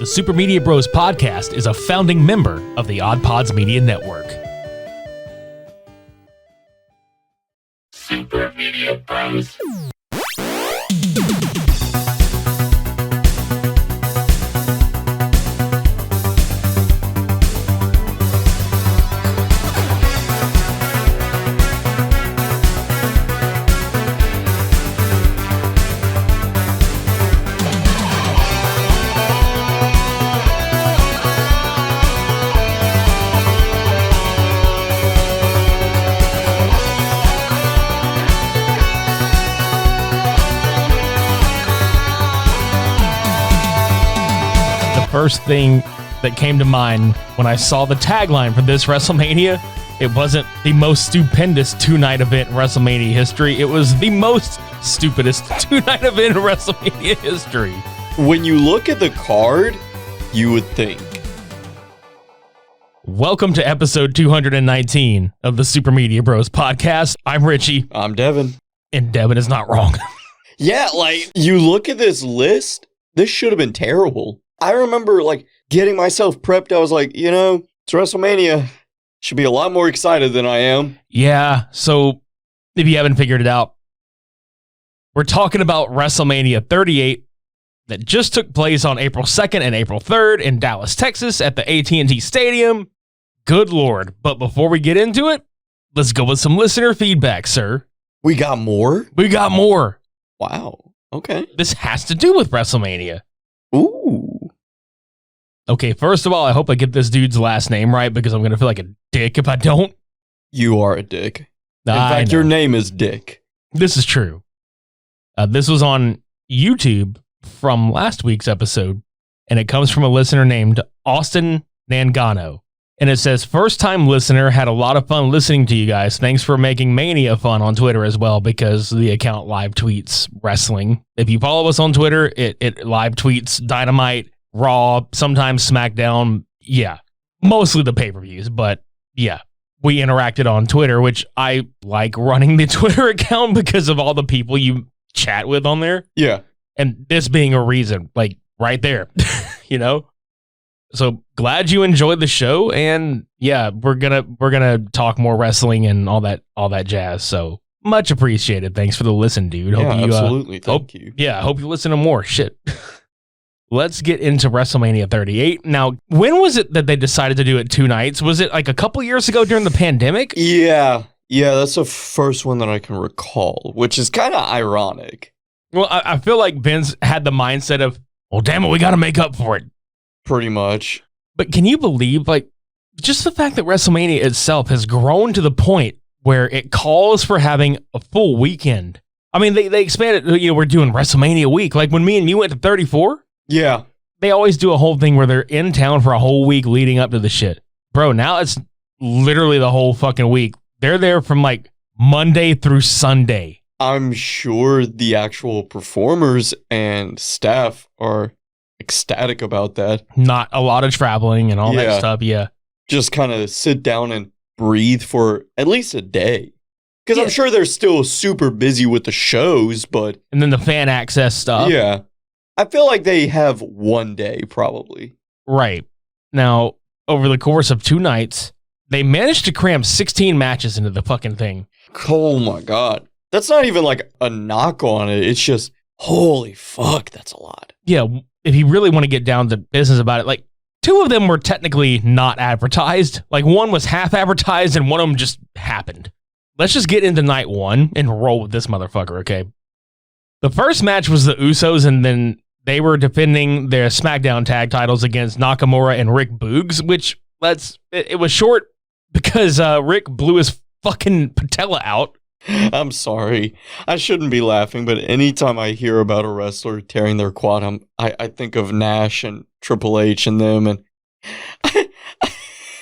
The Super Media Bros podcast is a founding member of the OddPods Media Network. Super Media Bros. First thing that came to mind when I saw the tagline for this WrestleMania, it wasn't the most stupendous two-night event in WrestleMania history. It was the most stupidest two-night event in WrestleMania history. When you look at the card, you would think. Welcome to episode 219 of the Super Media Bros podcast. I'm Richie. I'm Devin. And Devin is not wrong. Yeah, like, you look at this list, this should have been terrible. I remember, like, getting myself prepped. I was like, it's WrestleMania. Should be a lot more excited than I am. Yeah, so if you haven't figured it out, we're talking about WrestleMania 38 that just took place on April 2nd and April 3rd in Dallas, Texas at the AT&T Stadium. Good Lord. But before we get into it, let's go with some listener feedback, sir. We got more? We got more. Wow. Okay. This has to do with WrestleMania. Ooh. Okay, first of all, I hope I get this dude's last name right because I'm going to feel like a dick if I don't. You are a dick. In fact, your name is Dick. This is true. This was on YouTube from last week's episode, and it comes from a listener named Austin Nangano. And it says, first-time listener, had a lot of fun listening to you guys. Thanks for making Mania fun on Twitter as well, because the account live tweets wrestling. If you follow us on Twitter, it live tweets Dynamite, Raw, sometimes SmackDown. Yeah, mostly the pay-per-views, but yeah, we interacted on Twitter, which I like running the Twitter account because of all the people you chat with on there. Yeah. And this being a reason, like right there, So glad you enjoyed the show, and yeah, we're gonna talk more wrestling and all that jazz. So much appreciated. Thanks for the listen, dude. Hope you, absolutely. Thank you. Yeah, hope you listen to more shit. Let's get into WrestleMania 38. Now, when was it that they decided to do it two nights? Was it like a couple years ago during the pandemic? Yeah, that's the first one that I can recall, which is kind of ironic. Well, I feel like Vince had the mindset of, well, damn it, we got to make up for it. Pretty much. But can you believe, like, just the fact that WrestleMania itself has grown to the point where it calls for having a full weekend? I mean, they expanded, we're doing WrestleMania week. Like when me and you went to 34? Yeah. They always do a whole thing where they're in town for a whole week leading up to the shit. Bro, now it's literally the whole fucking week. They're there from like Monday through Sunday. I'm sure the actual performers and staff are ecstatic about that. Not a lot of traveling and all that stuff, yeah. Just kind of sit down and breathe for at least a day. Because I'm sure they're still super busy with the shows, but... And then the fan access stuff. Yeah. I feel like they have one day, probably. Right. Now, over the course of two nights, they managed to cram 16 matches into the fucking thing. Oh my God. That's not even like a knock on it. It's just, holy fuck, that's a lot. Yeah, if you really want to get down to business about it, like, two of them were technically not advertised. Like, one was half advertised and one of them just happened. Let's just get into night one and roll with this motherfucker, okay? The first match was the Usos, and then they were defending their SmackDown tag titles against Nakamura and Rick Boogs, which, it was short because Rick blew his fucking patella out. I'm sorry. I shouldn't be laughing, but anytime I hear about a wrestler tearing their quad, I think of Nash and Triple H and them and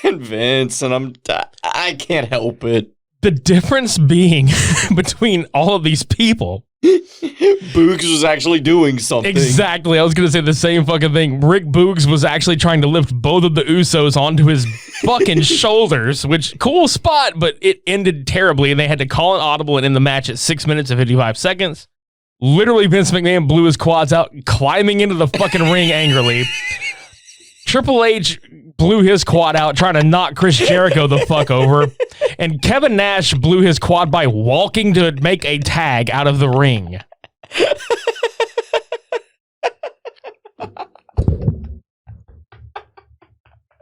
and Vince, and I can't help it. The difference being between all of these people, Boogs was actually doing something. Exactly. I was going to say the same fucking thing. Rick Boogs was actually trying to lift both of the Usos onto his fucking shoulders, which, cool spot, but it ended terribly, and they had to call an audible and end the match at 6 minutes and 55 seconds. Literally, Vince McMahon blew his quads out, climbing into the fucking ring angrily. Triple H blew his quad out trying to knock Chris Jericho the fuck over. And Kevin Nash blew his quad by walking to make a tag out of the ring.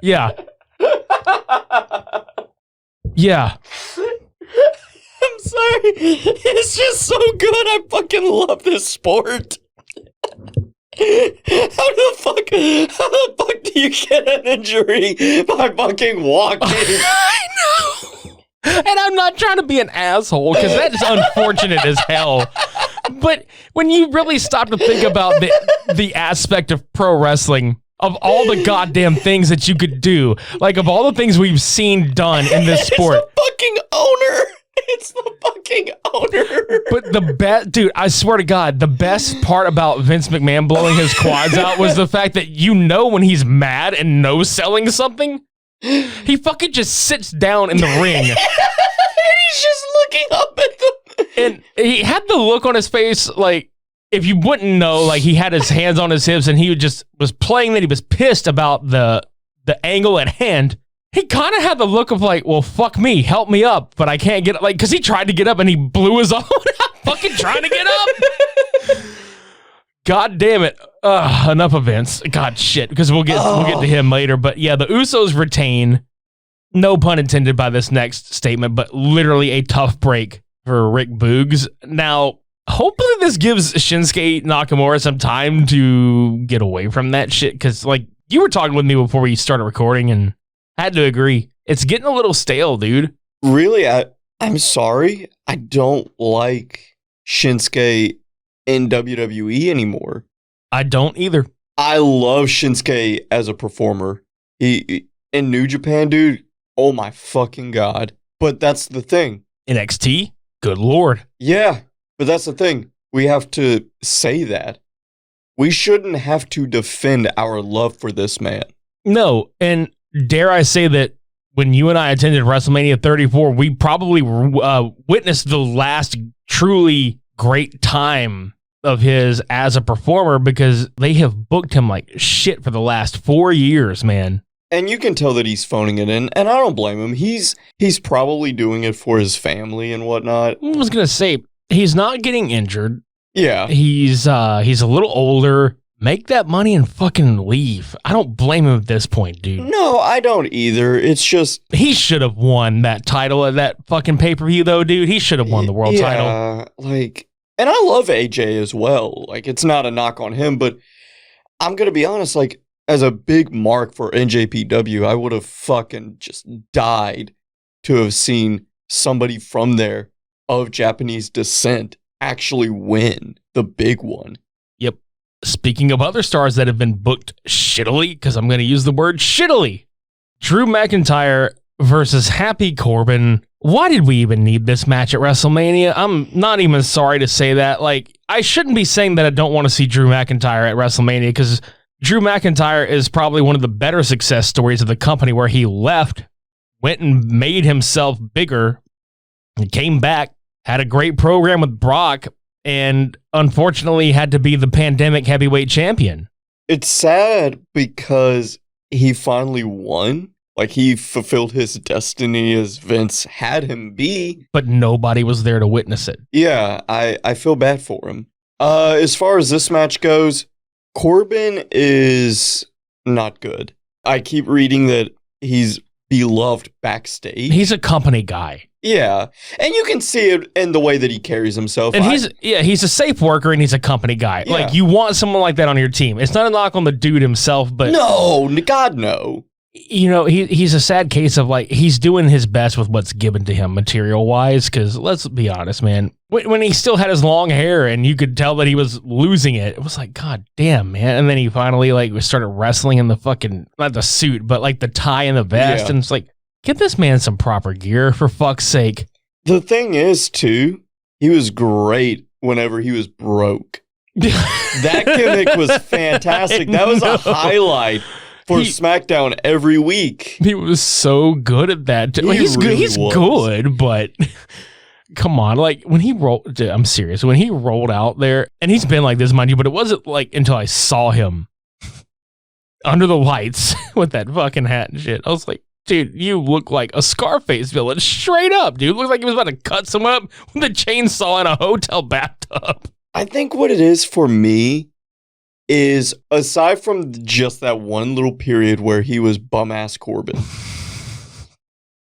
Yeah. Yeah. I'm sorry. It's just so good. I fucking love this sport. How the fuck do you get an injury by fucking walking? I know. And I'm not trying to be an asshole because that's unfortunate as hell. But when you really stop to think about the aspect of pro wrestling, of all the goddamn things that you could do, like of all the things we've seen done in this sport. It's the fucking owner. It's the fucking owner. But the best, dude, I swear to God, the best part about Vince McMahon blowing his quads out was the fact that when he's mad and no-selling something, he fucking just sits down in the ring. And he's just looking up at them. And he had the look on his face, like, if you wouldn't know, like, he had his hands on his hips and he was playing that he was pissed about the angle at hand. He kind of had the look of like, well, fuck me, help me up, but I can't get up. Like, because he tried to get up and he blew his own out fucking trying to get up. God damn it. Enough of Vince. God, shit, because we'll get to him later. But yeah, the Usos retain, no pun intended by this next statement, but literally a tough break for Rick Boogs. Now, hopefully this gives Shinsuke Nakamura some time to get away from that shit, because like you were talking with me before we started recording and I had to agree. It's getting a little stale, dude. Really? I'm sorry. I don't like Shinsuke in WWE anymore. I don't either. I love Shinsuke as a performer. He in New Japan, dude. Oh my fucking God. But that's the thing. NXT? Good Lord. Yeah, but that's the thing. We have to say that. We shouldn't have to defend our love for this man. No, and dare I say that when you and I attended WrestleMania 34, we probably witnessed the last truly great time of his as a performer, because they have booked him like shit for the last 4 years, man. And you can tell that he's phoning it in, and I don't blame him. He's probably doing it for his family and whatnot. I was going to say, he's not getting injured. Yeah. He's a little older. Make that money and fucking leave. I don't blame him at this point, dude. No, I don't either. It's just... He should have won that title at that fucking pay-per-view, though, dude. He should have won the world title. Yeah, like... And I love AJ as well. Like, it's not a knock on him, but I'm going to be honest, like, as a big mark for NJPW, I would have fucking just died to have seen somebody from there of Japanese descent actually win the big one. Yep. Speaking of other stars that have been booked shittily, because I'm going to use the word shittily, Drew McIntyre versus Happy Corbin. Why did we even need this match at WrestleMania? I'm not even sorry to say that. Like, I shouldn't be saying that I don't want to see Drew McIntyre at WrestleMania, because Drew McIntyre is probably one of the better success stories of the company, where he left, went and made himself bigger, and came back, had a great program with Brock, and unfortunately had to be the pandemic heavyweight champion. It's sad because he finally won. Like, he fulfilled his destiny as Vince had him be. But nobody was there to witness it. Yeah, I feel bad for him. As far as this match goes, Corbin is not good. I keep reading that he's beloved backstage. He's a company guy. Yeah, and you can see it in the way that he carries himself. And he's a safe worker and he's a company guy. Yeah. Like, you want someone like that on your team. It's not a knock on the dude himself, but... No, God, no. You know, he's a sad case of, like, he's doing his best with what's given to him material-wise, because let's be honest, man. When he still had his long hair and you could tell that he was losing it, it was like, God damn, man. And then he finally, like, started wrestling in the fucking, not the suit, but, like, the tie and the vest, yeah. And it's like, get this man some proper gear, for fuck's sake. The thing is, too, he was great whenever he was broke. That gimmick was fantastic. That was a highlight for SmackDown every week. He was so good at that. He's good, but come on. Like, when he rolled, dude, I'm serious. When he rolled out there, and he's been like this, mind you, but it wasn't like until I saw him under the lights with that fucking hat and shit. I was like, dude, you look like a Scarface villain. Straight up, dude. Looks like he was about to cut someone up with a chainsaw in a hotel bathtub. I think what it is for me is, aside from just that one little period where he was bum-ass Corbin,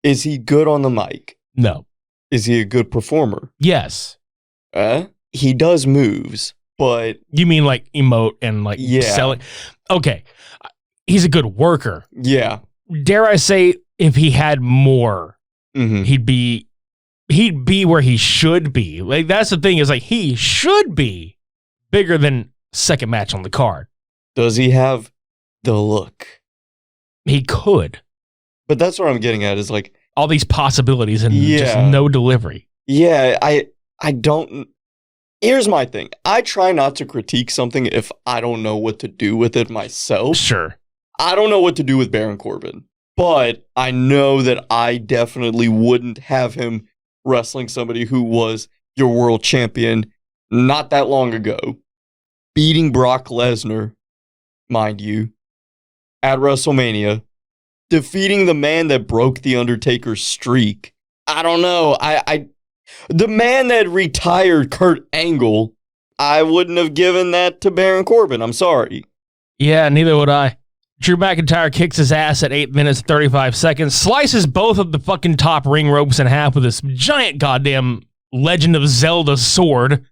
is he good on the mic? No. Is he a good performer? Yes. He does moves, but... You mean like emote and like selling? Okay. He's a good worker. Yeah. Dare I say, if he had more, he'd be where he should be. Like, that's the thing, is like, he should be bigger than second match on the card. Does he have the look? He could. But that's what I'm getting at, is like... all these possibilities and just no delivery. Yeah, I don't... Here's my thing. I try not to critique something if I don't know what to do with it myself. Sure. I don't know what to do with Baron Corbin, but I know that I definitely wouldn't have him wrestling somebody who was your world champion not that long ago, beating Brock Lesnar, mind you, at WrestleMania, defeating the man that broke The Undertaker's streak. I don't know. The man that retired Kurt Angle, I wouldn't have given that to Baron Corbin. I'm sorry. Yeah, neither would I. Drew McIntyre kicks his ass at 8 minutes 35 seconds, slices both of the fucking top ring ropes in half with this giant goddamn Legend of Zelda sword.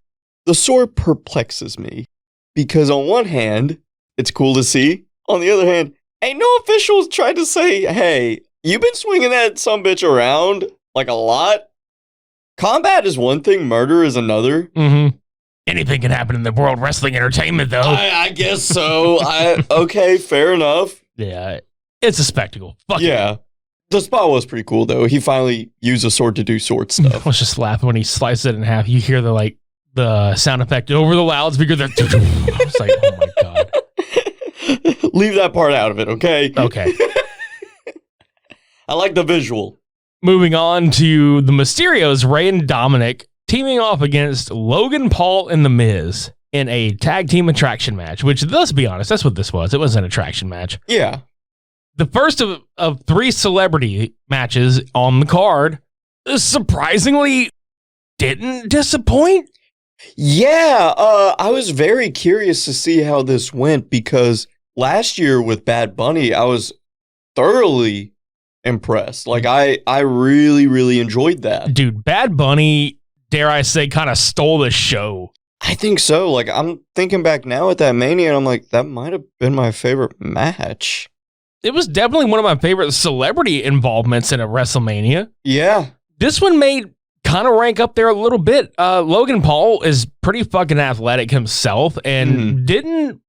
The sword perplexes me because on one hand, it's cool to see. On the other hand, ain't no officials tried to say, hey, you've been swinging that sumbitch around like a lot. Combat is one thing, murder is another. Anything can happen in the World Wrestling Entertainment, though. I guess so. Okay, fair enough. Yeah, it's a spectacle. Fuck yeah. The spot was pretty cool, though. He finally used a sword to do sword stuff. I was just laughing when he sliced it in half. You hear the sound effect over the loudspeaker. I was like, oh my God. Leave that part out of it, okay? Okay. I like the visual. Moving on to the Mysterios, Rey and Dominic teaming off against Logan Paul and The Miz in a tag team attraction match, which, let's be honest, that's what this was. It was an attraction match. Yeah. The first of 3 celebrity matches on the card surprisingly didn't disappoint. Yeah, I was very curious to see how this went because last year with Bad Bunny, I was thoroughly impressed. Like, I really, really enjoyed that. Dude, Bad Bunny, dare I say, kind of stole the show. I think so. Like, I'm thinking back now at that Mania, and I'm like, that might have been my favorite match. It was definitely one of my favorite celebrity involvements in a WrestleMania. Yeah. This one made kind of rank up there a little bit. Logan Paul is pretty fucking athletic himself and didn't...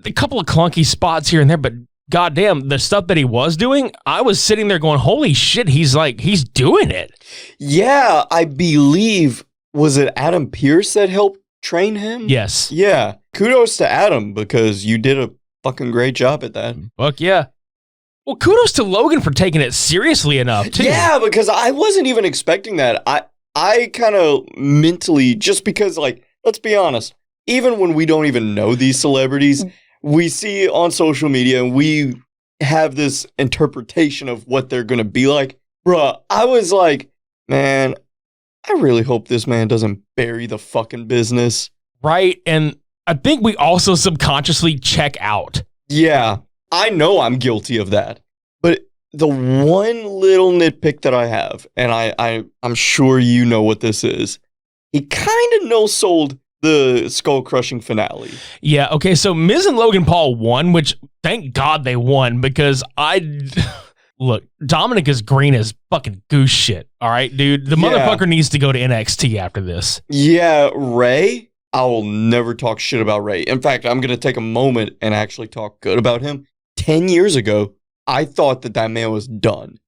A couple of clunky spots here and there, but goddamn, the stuff that he was doing, I was sitting there going, holy shit, he's doing it. Yeah, I believe, was it Adam Pearce that helped train him? Yes. Yeah. Kudos to Adam because you did a fucking great job at that. Fuck yeah. Well, kudos to Logan for taking it seriously enough, too. Yeah, because I wasn't even expecting that. I kind of mentally, just because, like, let's be honest, even when we don't even know these celebrities, we see on social media and we have this interpretation of what they're going to be like. Bruh, I was like, man, I really hope this man doesn't bury the fucking business. Right, and I think we also subconsciously check out. Yeah, I know I'm guilty of that. But the one little nitpick that I have, and I'm sure you know what this is, he kind of no-sold the skull-crushing finale. Yeah, okay, so Miz and Logan Paul won, which thank God they won, because look, Dominic is green as fucking goose shit, all right, dude? The motherfucker needs to go to NXT after this. Yeah, Ray, I will never talk shit about Ray. In fact, I'm going to take a moment and actually talk good about him. 10 years ago, I thought that man was done.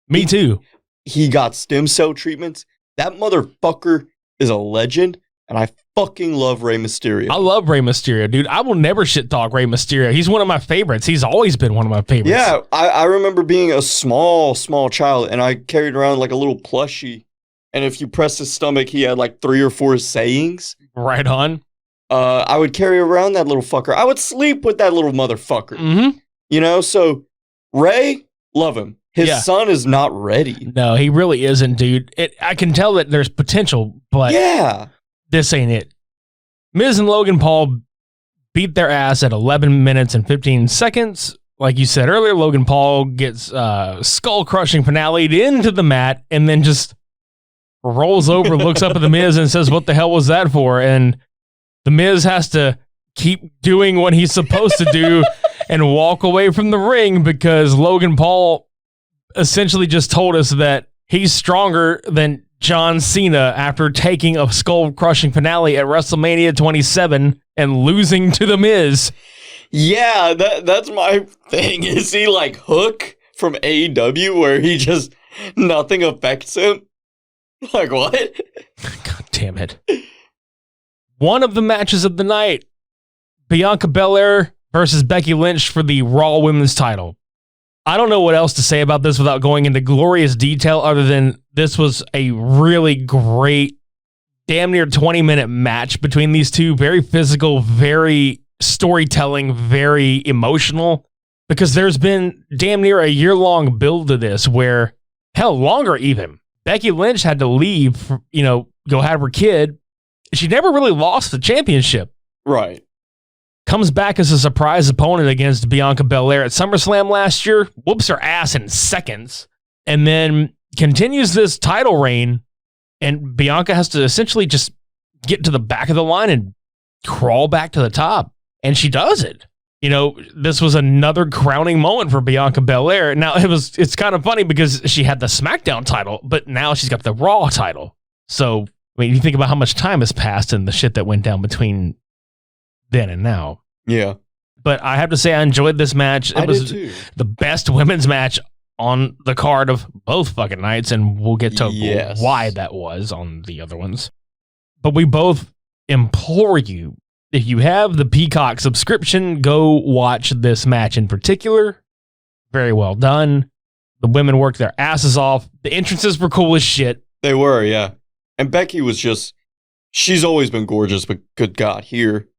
Me too. He got stem cell treatments. That motherfucker is a legend, and I fucking love Rey Mysterio. I love Rey Mysterio, dude. I will never shit talk Rey Mysterio. He's one of my favorites. He's always been one of my favorites. Yeah, I remember being a small child, and I carried around like a little plushie, and if you press his stomach, he had like 3 or 4 sayings. Right on. I would carry around that little fucker. I would sleep with that little motherfucker. Mm-hmm. You know, so Ray, love him. His son is not ready. No, he really isn't, dude. I can tell that there's potential, but this ain't it. Miz and Logan Paul beat their ass at 11 minutes and 15 seconds. Like you said earlier, Logan Paul gets skull-crushing finale'd into the mat and then just rolls over, looks up at the Miz and says, what the hell was that for? And the Miz has to keep doing what he's supposed to do and walk away from the ring because Logan Paul essentially just told us that he's stronger than John Cena after taking a skull-crushing finale at WrestleMania 27 and losing to The Miz. Yeah, that's my thing. Is he like Hook from AEW where he just, nothing affects him? Like, what? God damn it. One of the matches of the night, Bianca Belair versus Becky Lynch for the Raw Women's title. I don't know what else to say about this without going into glorious detail other than this was a really great, damn near 20-minute match between these two. Very physical, very storytelling, very emotional. Because there's been damn near a year-long build to this where, hell, longer even. Becky Lynch had to leave, go have her kid. She never really lost the championship. Right. Comes back as a surprise opponent against Bianca Belair at SummerSlam last year, whoops her ass in seconds, and then continues this title reign, and Bianca has to essentially just get to the back of the line and crawl back to the top, and she does it. This was another crowning moment for Bianca Belair. Now, it's kind of funny because she had the SmackDown title, but now she's got the Raw title. So, you think about how much time has passed and the shit that went down between then and now. Yeah. But I have to say I enjoyed this match. It was the best women's match on the card of both fucking nights, and we'll get to why that was on the other ones. But we both implore you, if you have the Peacock subscription, go watch this match in particular. Very well done. The women worked their asses off. The entrances were cool as shit. They were, yeah. And Becky was she's always been gorgeous, but good God, here.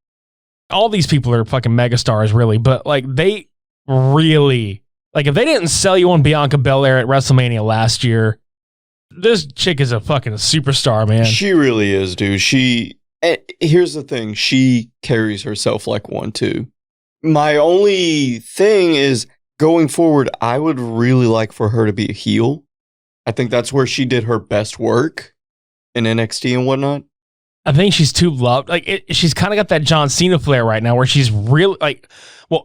All these people are fucking megastars, really, but they really, if they didn't sell you on Bianca Belair at WrestleMania last year, this chick is a fucking superstar, man. She really is, dude. Here's the thing, she carries herself like one, too. My only thing is, going forward, I would really like for her to be a heel. I think that's where she did her best work in NXT and whatnot. I think she's too loved. She's kind of got that John Cena flair right now where she's really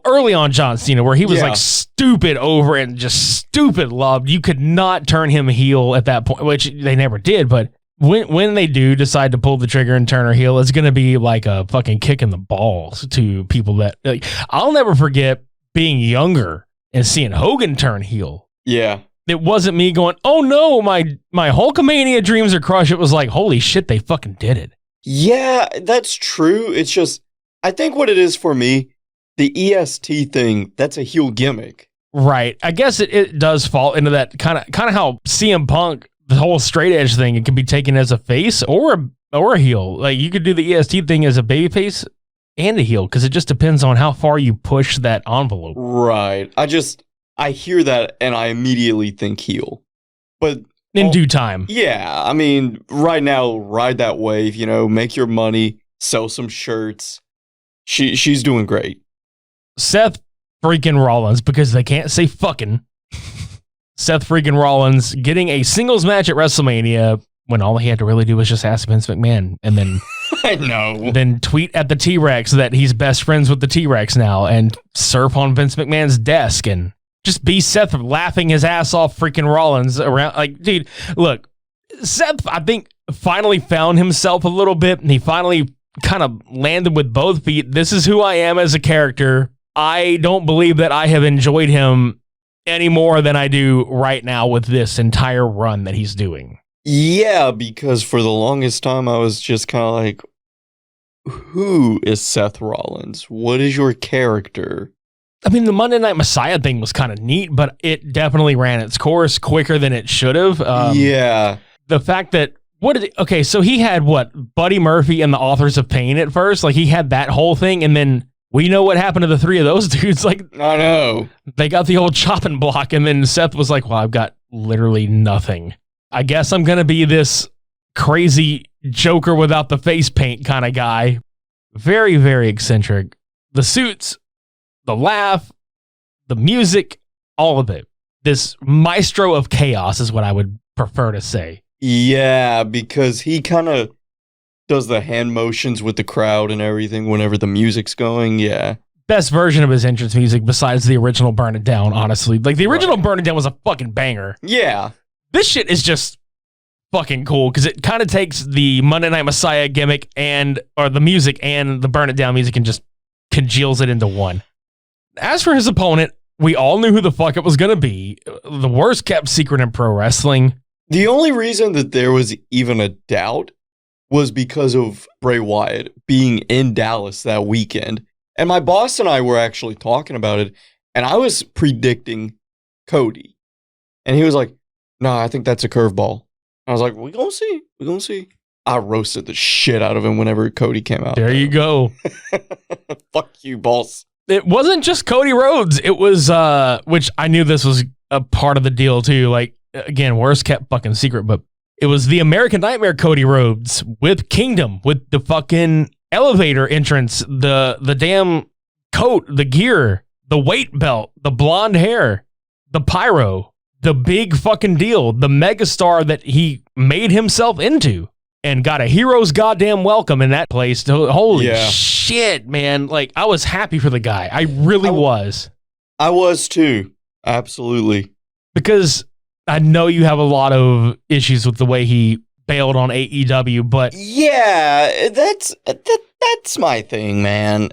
early on John Cena where he was stupid over and just stupid loved. You could not turn him heel at that point, which they never did. But when they do decide to pull the trigger and turn her heel, it's going to be like a fucking kick in the balls to people that I'll never forget being younger and seeing Hogan turn heel. Yeah. It wasn't me going, oh no, my Hulkamania dreams are crushed. It was like, holy shit, they fucking did it. Yeah, that's true. It's just, I think what it is for me, the EST thing, that's a heel gimmick. Right. I guess it does fall into that kind of how CM Punk, the whole straight edge thing, it can be taken as a face or a heel. You could do the EST thing as a baby face and a heel because it just depends on how far you push that envelope. Right. I hear that and I immediately think heel. But in due time. Yeah, I mean, right now, ride that wave, make your money, sell some shirts. She's doing great. Seth freaking Rollins, because they can't say fucking. Seth freaking Rollins getting a singles match at WrestleMania when all he had to really do was just ask Vince McMahon and then I know. Then tweet at the T-Rex that he's best friends with the T-Rex now and surf on Vince McMahon's desk and just be Seth laughing his ass off freaking Rollins around. Dude, look, Seth, I think, finally found himself a little bit, and he finally kind of landed with both feet. This is who I am as a character. I don't believe that I have enjoyed him any more than I do right now with this entire run that he's doing. Yeah, because for the longest time, I was just kind of like, who is Seth Rollins? What is your character? I mean, the Monday Night Messiah thing was kind of neat, but it definitely ran its course quicker than it should have. Yeah. The fact that, so he had Buddy Murphy and the Authors of Pain at first? He had that whole thing, and then We know what happened to the three of those dudes. Like, I know. they got the old chopping block, and then Seth was like, well, I've got literally nothing. I guess I'm going to be this crazy Joker without the face paint kind of guy. Very, very eccentric. The suits, the laugh, the music, all of it. This maestro of chaos is what I would prefer to say. Yeah, because he kind of does the hand motions with the crowd and everything whenever the music's going. Yeah. Best version of his entrance music besides the original Burn It Down, honestly. Like, the original Burn It Down was a fucking banger. Yeah. This shit is just fucking cool because it kind of takes the Monday Night Messiah gimmick or the music and the Burn It Down music and just congeals it into one. As for his opponent, we all knew who the fuck it was going to be. The worst kept secret in pro wrestling. The only reason that there was even a doubt was because of Bray Wyatt being in Dallas that weekend. And my boss and I were actually talking about it, and I was predicting Cody. And he was like, no, I think that's a curveball. I was like, we're going to see. I roasted the shit out of him whenever Cody came out. There you go. Fuck you, boss. It wasn't just Cody Rhodes. It was, which I knew this was a part of the deal too. Like, again, worst kept fucking secret, but it was the American Nightmare Cody Rhodes with Kingdom, with the fucking elevator entrance, the damn coat, the gear, the weight belt, the blonde hair, the pyro, the big fucking deal, the megastar that he made himself into and got a hero's goddamn welcome in that place. Holy shit, man. Like, I was happy for the guy. I really was. I was too. Absolutely. Because I know you have a lot of issues with the way he bailed on AEW, but yeah, that's my thing, man.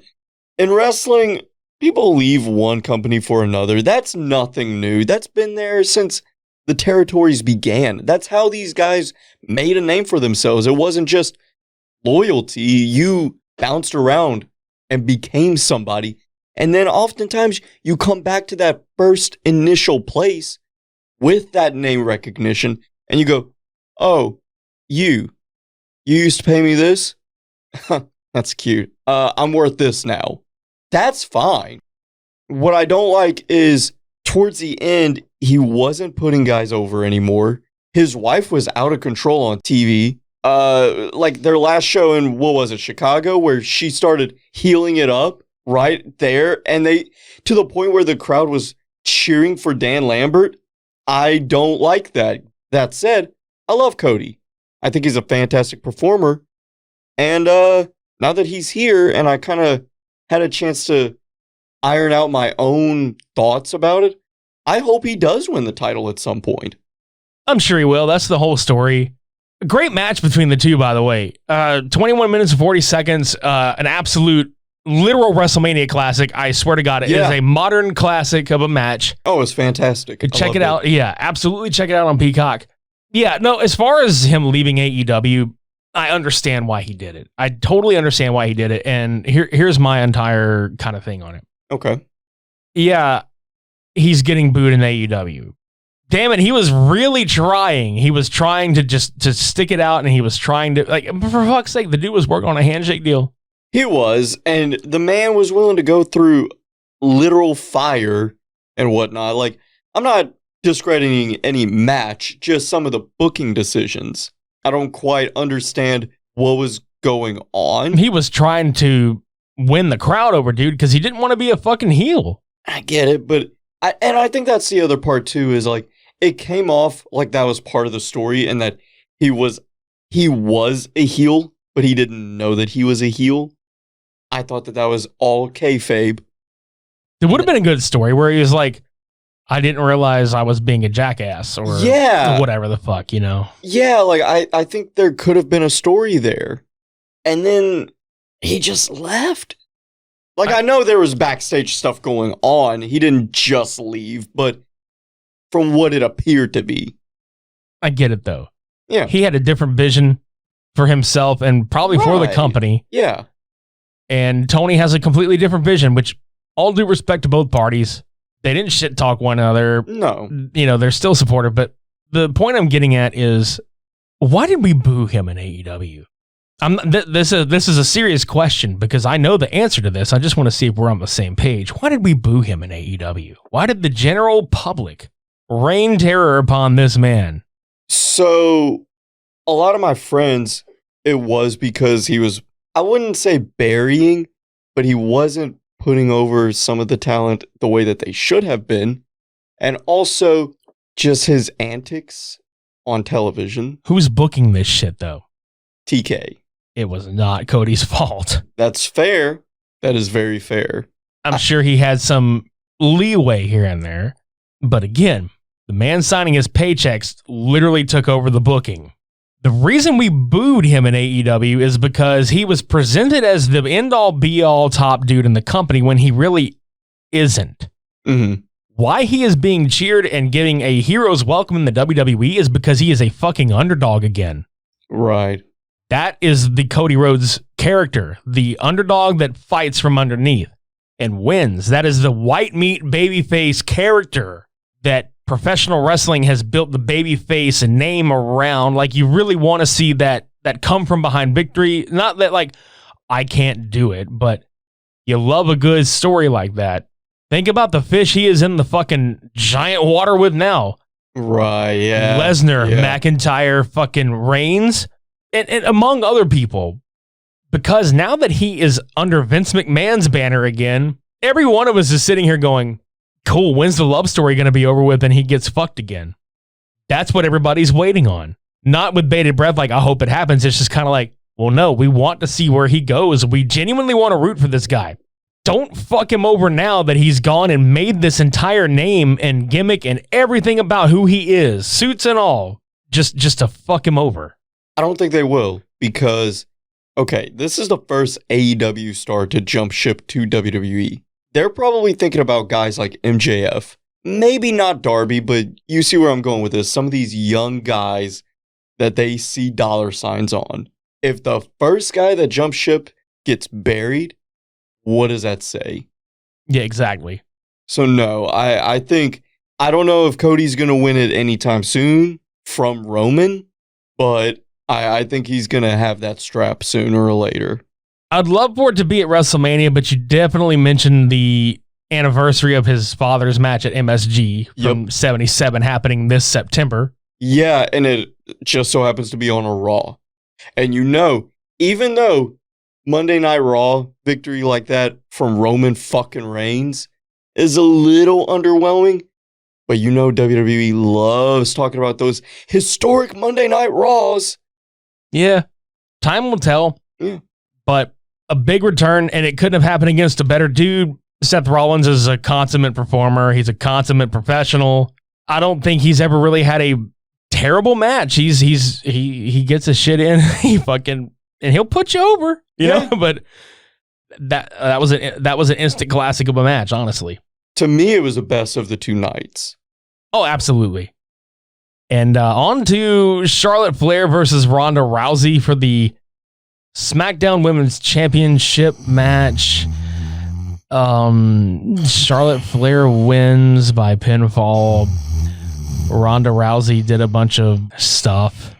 In wrestling, people leave one company for another. That's nothing new. That's been there since the territories began. That's how these guys made a name for themselves. It wasn't just loyalty. You bounced around and became somebody. And then oftentimes you come back to that first initial place with that name recognition, and you go, oh, you used to pay me this? That's cute. I'm worth this now. That's fine. What I don't like is towards the end, he wasn't putting guys over anymore. His wife was out of control on TV. Like their last show in, what was it, Chicago, where she started healing it up right there. And they, to the point where the crowd was cheering for Dan Lambert. I don't like that. That said, I love Cody. I think he's a fantastic performer. And now that he's here and I kind of had a chance to iron out my own thoughts about it, I hope he does win the title at some point. I'm sure he will. That's the whole story. A great match between the two, by the way. 21 minutes and 40 seconds. An absolute literal WrestleMania classic. I swear to God, it is a modern classic of a match. Oh, it's fantastic. Check it out. Yeah, absolutely check it out on Peacock. Yeah, no, as far as him leaving AEW, I understand why he did it. I totally understand why he did it. And here's my entire kind of thing on it. Okay. Yeah, he's getting booed in AEW. Damn it, he was really trying. He was trying to stick it out, and he was trying to, like, for fuck's sake, the dude was working on a handshake deal. He was, and the man was willing to go through literal fire and whatnot. Like, I'm not discrediting any match, just some of the booking decisions. I don't quite understand what was going on. He was trying to win the crowd over, dude, because he didn't want to be a fucking heel. I get it, but I think that's the other part too, is like, it came off like that was part of the story and that he was a heel, but he didn't know that he was a heel. I thought that was all kayfabe. It would have been a good story where he was like, I didn't realize I was being a jackass or whatever the fuck, you know? Yeah, like I think there could have been a story there. And then he just left. Like, I know there was backstage stuff going on. He didn't just leave, but from what it appeared to be. I get it, though. Yeah. He had a different vision for himself and probably for the company. Yeah. And Tony has a completely different vision, which, all due respect to both parties, they didn't shit talk one another. No. You know, they're still supportive. But the point I'm getting at is, why did we boo him in AEW? This is a serious question because I know the answer to this. I just want to see if we're on the same page. Why did we boo him in AEW? Why did the general public rain terror upon this man? So, a lot of my friends, it was because he was, I wouldn't say burying, but he wasn't putting over some of the talent the way that they should have been. And also, just his antics on television. Who's booking this shit, though? TK. It was not Cody's fault. That's fair. That is very fair. I'm sure he had some leeway here and there. But again, the man signing his paychecks literally took over the booking. The reason we booed him in AEW is because he was presented as the end-all, be-all top dude in the company when he really isn't. Mm-hmm. Why he is being cheered and getting a hero's welcome in the WWE is because he is a fucking underdog again. Right. That is the Cody Rhodes character, the underdog that fights from underneath and wins. That is the white meat babyface character that professional wrestling has built the babyface and name around. Like, you really want to see that come from behind victory. Not that, like, I can't do it, but you love a good story like that. Think about the fish he is in the fucking giant water with now. Right, yeah. Lesnar, yeah. McIntyre, fucking Reigns. And among other people, because now that he is under Vince McMahon's banner again, every one of us is sitting here going, cool, when's the love story going to be over with and he gets fucked again? That's what everybody's waiting on. Not with bated breath, like, I hope it happens. It's just kind of like, well, no, we want to see where he goes. We genuinely want to root for this guy. Don't fuck him over now that he's gone and made this entire name and gimmick and everything about who he is, suits and all, just to fuck him over. I don't think they will because, okay, this is the first AEW star to jump ship to WWE. They're probably thinking about guys like MJF. Maybe not Darby, but you see where I'm going with this. Some of these young guys that they see dollar signs on. If the first guy that jumps ship gets buried, what does that say? Yeah, exactly. So no, I think, I don't know if Cody's going to win it anytime soon from Roman, but I think he's going to have that strap sooner or later. I'd love for it to be at WrestleMania, but you definitely mentioned the anniversary of his father's match at MSG from 77 happening this September. Yeah, and it just so happens to be on a Raw. And you know, even though Monday Night Raw victory like that from Roman fucking Reigns is a little underwhelming, but you know WWE loves talking about those historic Monday Night Raws. Yeah, time will tell. Yeah. But a big return, and it couldn't have happened against a better dude. Seth Rollins is a consummate performer. He's a consummate professional. I don't think he's ever really had a terrible match. He gets his shit in. And he'll put you over, you know. But that was an instant classic of a match, honestly. To me, it was the best of the two nights. Oh, absolutely. And on to Charlotte Flair versus Ronda Rousey for the SmackDown Women's Championship match. Charlotte Flair wins by pinfall. Ronda Rousey did a bunch of stuff.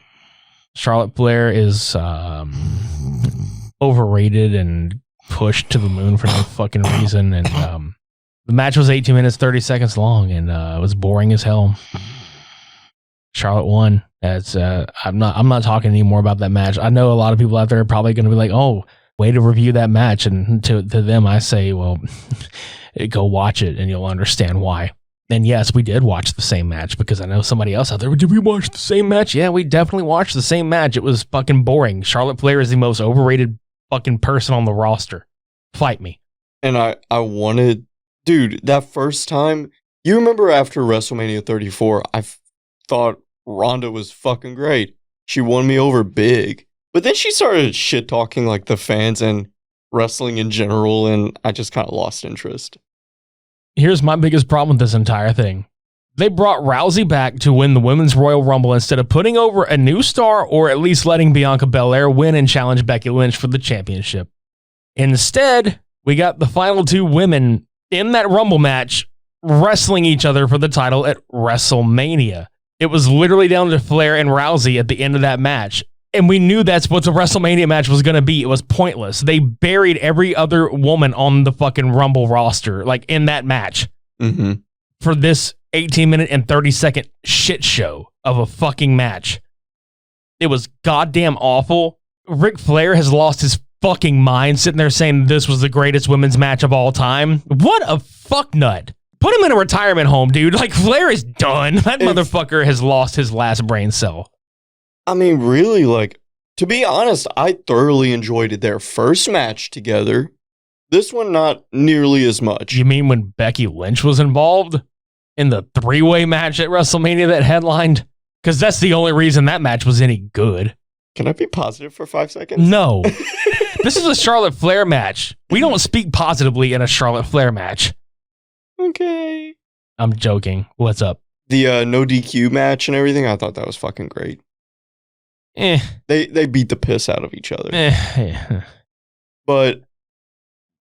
Charlotte Flair is overrated and pushed to the moon for no fucking reason. And the match was 18 minutes, 30 seconds long, and it was boring as hell. Charlotte won. I'm not talking anymore about that match. I know a lot of people out there are probably going to be like, oh, way to review that match. And to them, I say, well, go watch it and you'll understand why. And yes, we did watch the same match because I know somebody else out there, did we watch the same match? Yeah, we definitely watched the same match. It was fucking boring. Charlotte Flair is the most overrated fucking person on the roster. Fight me. And I wanted, dude, that first time, you remember after WrestleMania 34, I thought Ronda was fucking great. She won me over big. But then she started shit talking like the fans and wrestling in general, and I just kind of lost interest. Here's my biggest problem with this entire thing. They brought Rousey back to win the Women's Royal Rumble instead of putting over a new star or at least letting Bianca Belair win and challenge Becky Lynch for the championship. Instead, we got the final two women in that Rumble match wrestling each other for the title at WrestleMania. It was literally down to Flair and Rousey at the end of that match. And we knew that's what the WrestleMania match was going to be. It was pointless. They buried every other woman on the fucking Rumble roster, like in that match, for this 18-minute and 30-second shit show of a fucking match. It was goddamn awful. Ric Flair has lost his fucking mind sitting there saying this was the greatest women's match of all time. What a fucknut. Put him in a retirement home, dude. Like, Flair is done. That motherfucker has lost his last brain cell. I mean, really, like, to be honest, I thoroughly enjoyed their first match together. This one, not nearly as much. You mean when Becky Lynch was involved in the three-way match at WrestleMania that headlined? Because that's the only reason that match was any good. Can I be positive for 5 seconds? No. This is a Charlotte Flair match. We don't speak positively in a Charlotte Flair match. Okay. I'm joking. What's up? The no DQ match and everything, I thought that was fucking great. They beat the piss out of each other. But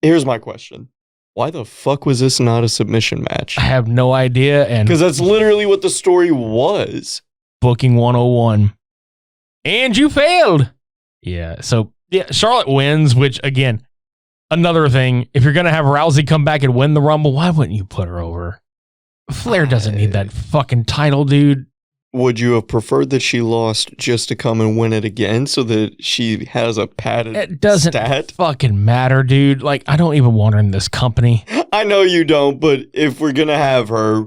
here's my question. Why the fuck was this not a submission match? I have no idea. And because that's literally what the story was. Booking 101. And you failed. Yeah. So, yeah, Charlotte wins, which, again, another thing. If you're going to have Rousey come back and win the Rumble, why wouldn't you put her over? Flair doesn't need that fucking title, dude. Would you have preferred that she lost just to come and win it again so that she has a padded It doesn't stat? fucking matter, dude. Like, I don't even want her in this company. I know you don't, but if we're going to have her,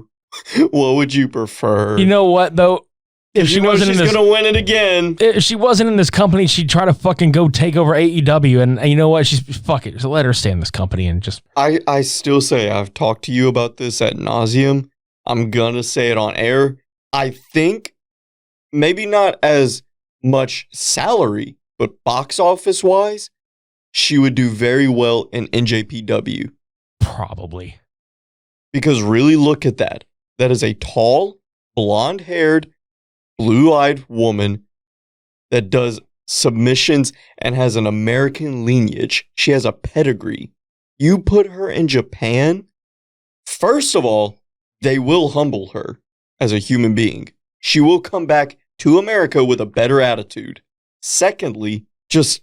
what would you prefer? You know what, though? If she wasn't in this, she's gonna win it again. If she wasn't in this company, she'd try to fucking go take over AEW, and you know what? She's fuck it. So let her stay in this company and just. I still say I've talked to you about this ad nauseum. I'm gonna say it on air. I think maybe not as much salary, but box office wise, she would do very well in NJPW. Probably. Because really look at that. That is a tall, blonde-haired, blue-eyed woman that does submissions and has an American lineage. She has a pedigree. You put her in Japan, first of all, they will humble her as a human being. She will come back to America with a better attitude. Secondly, just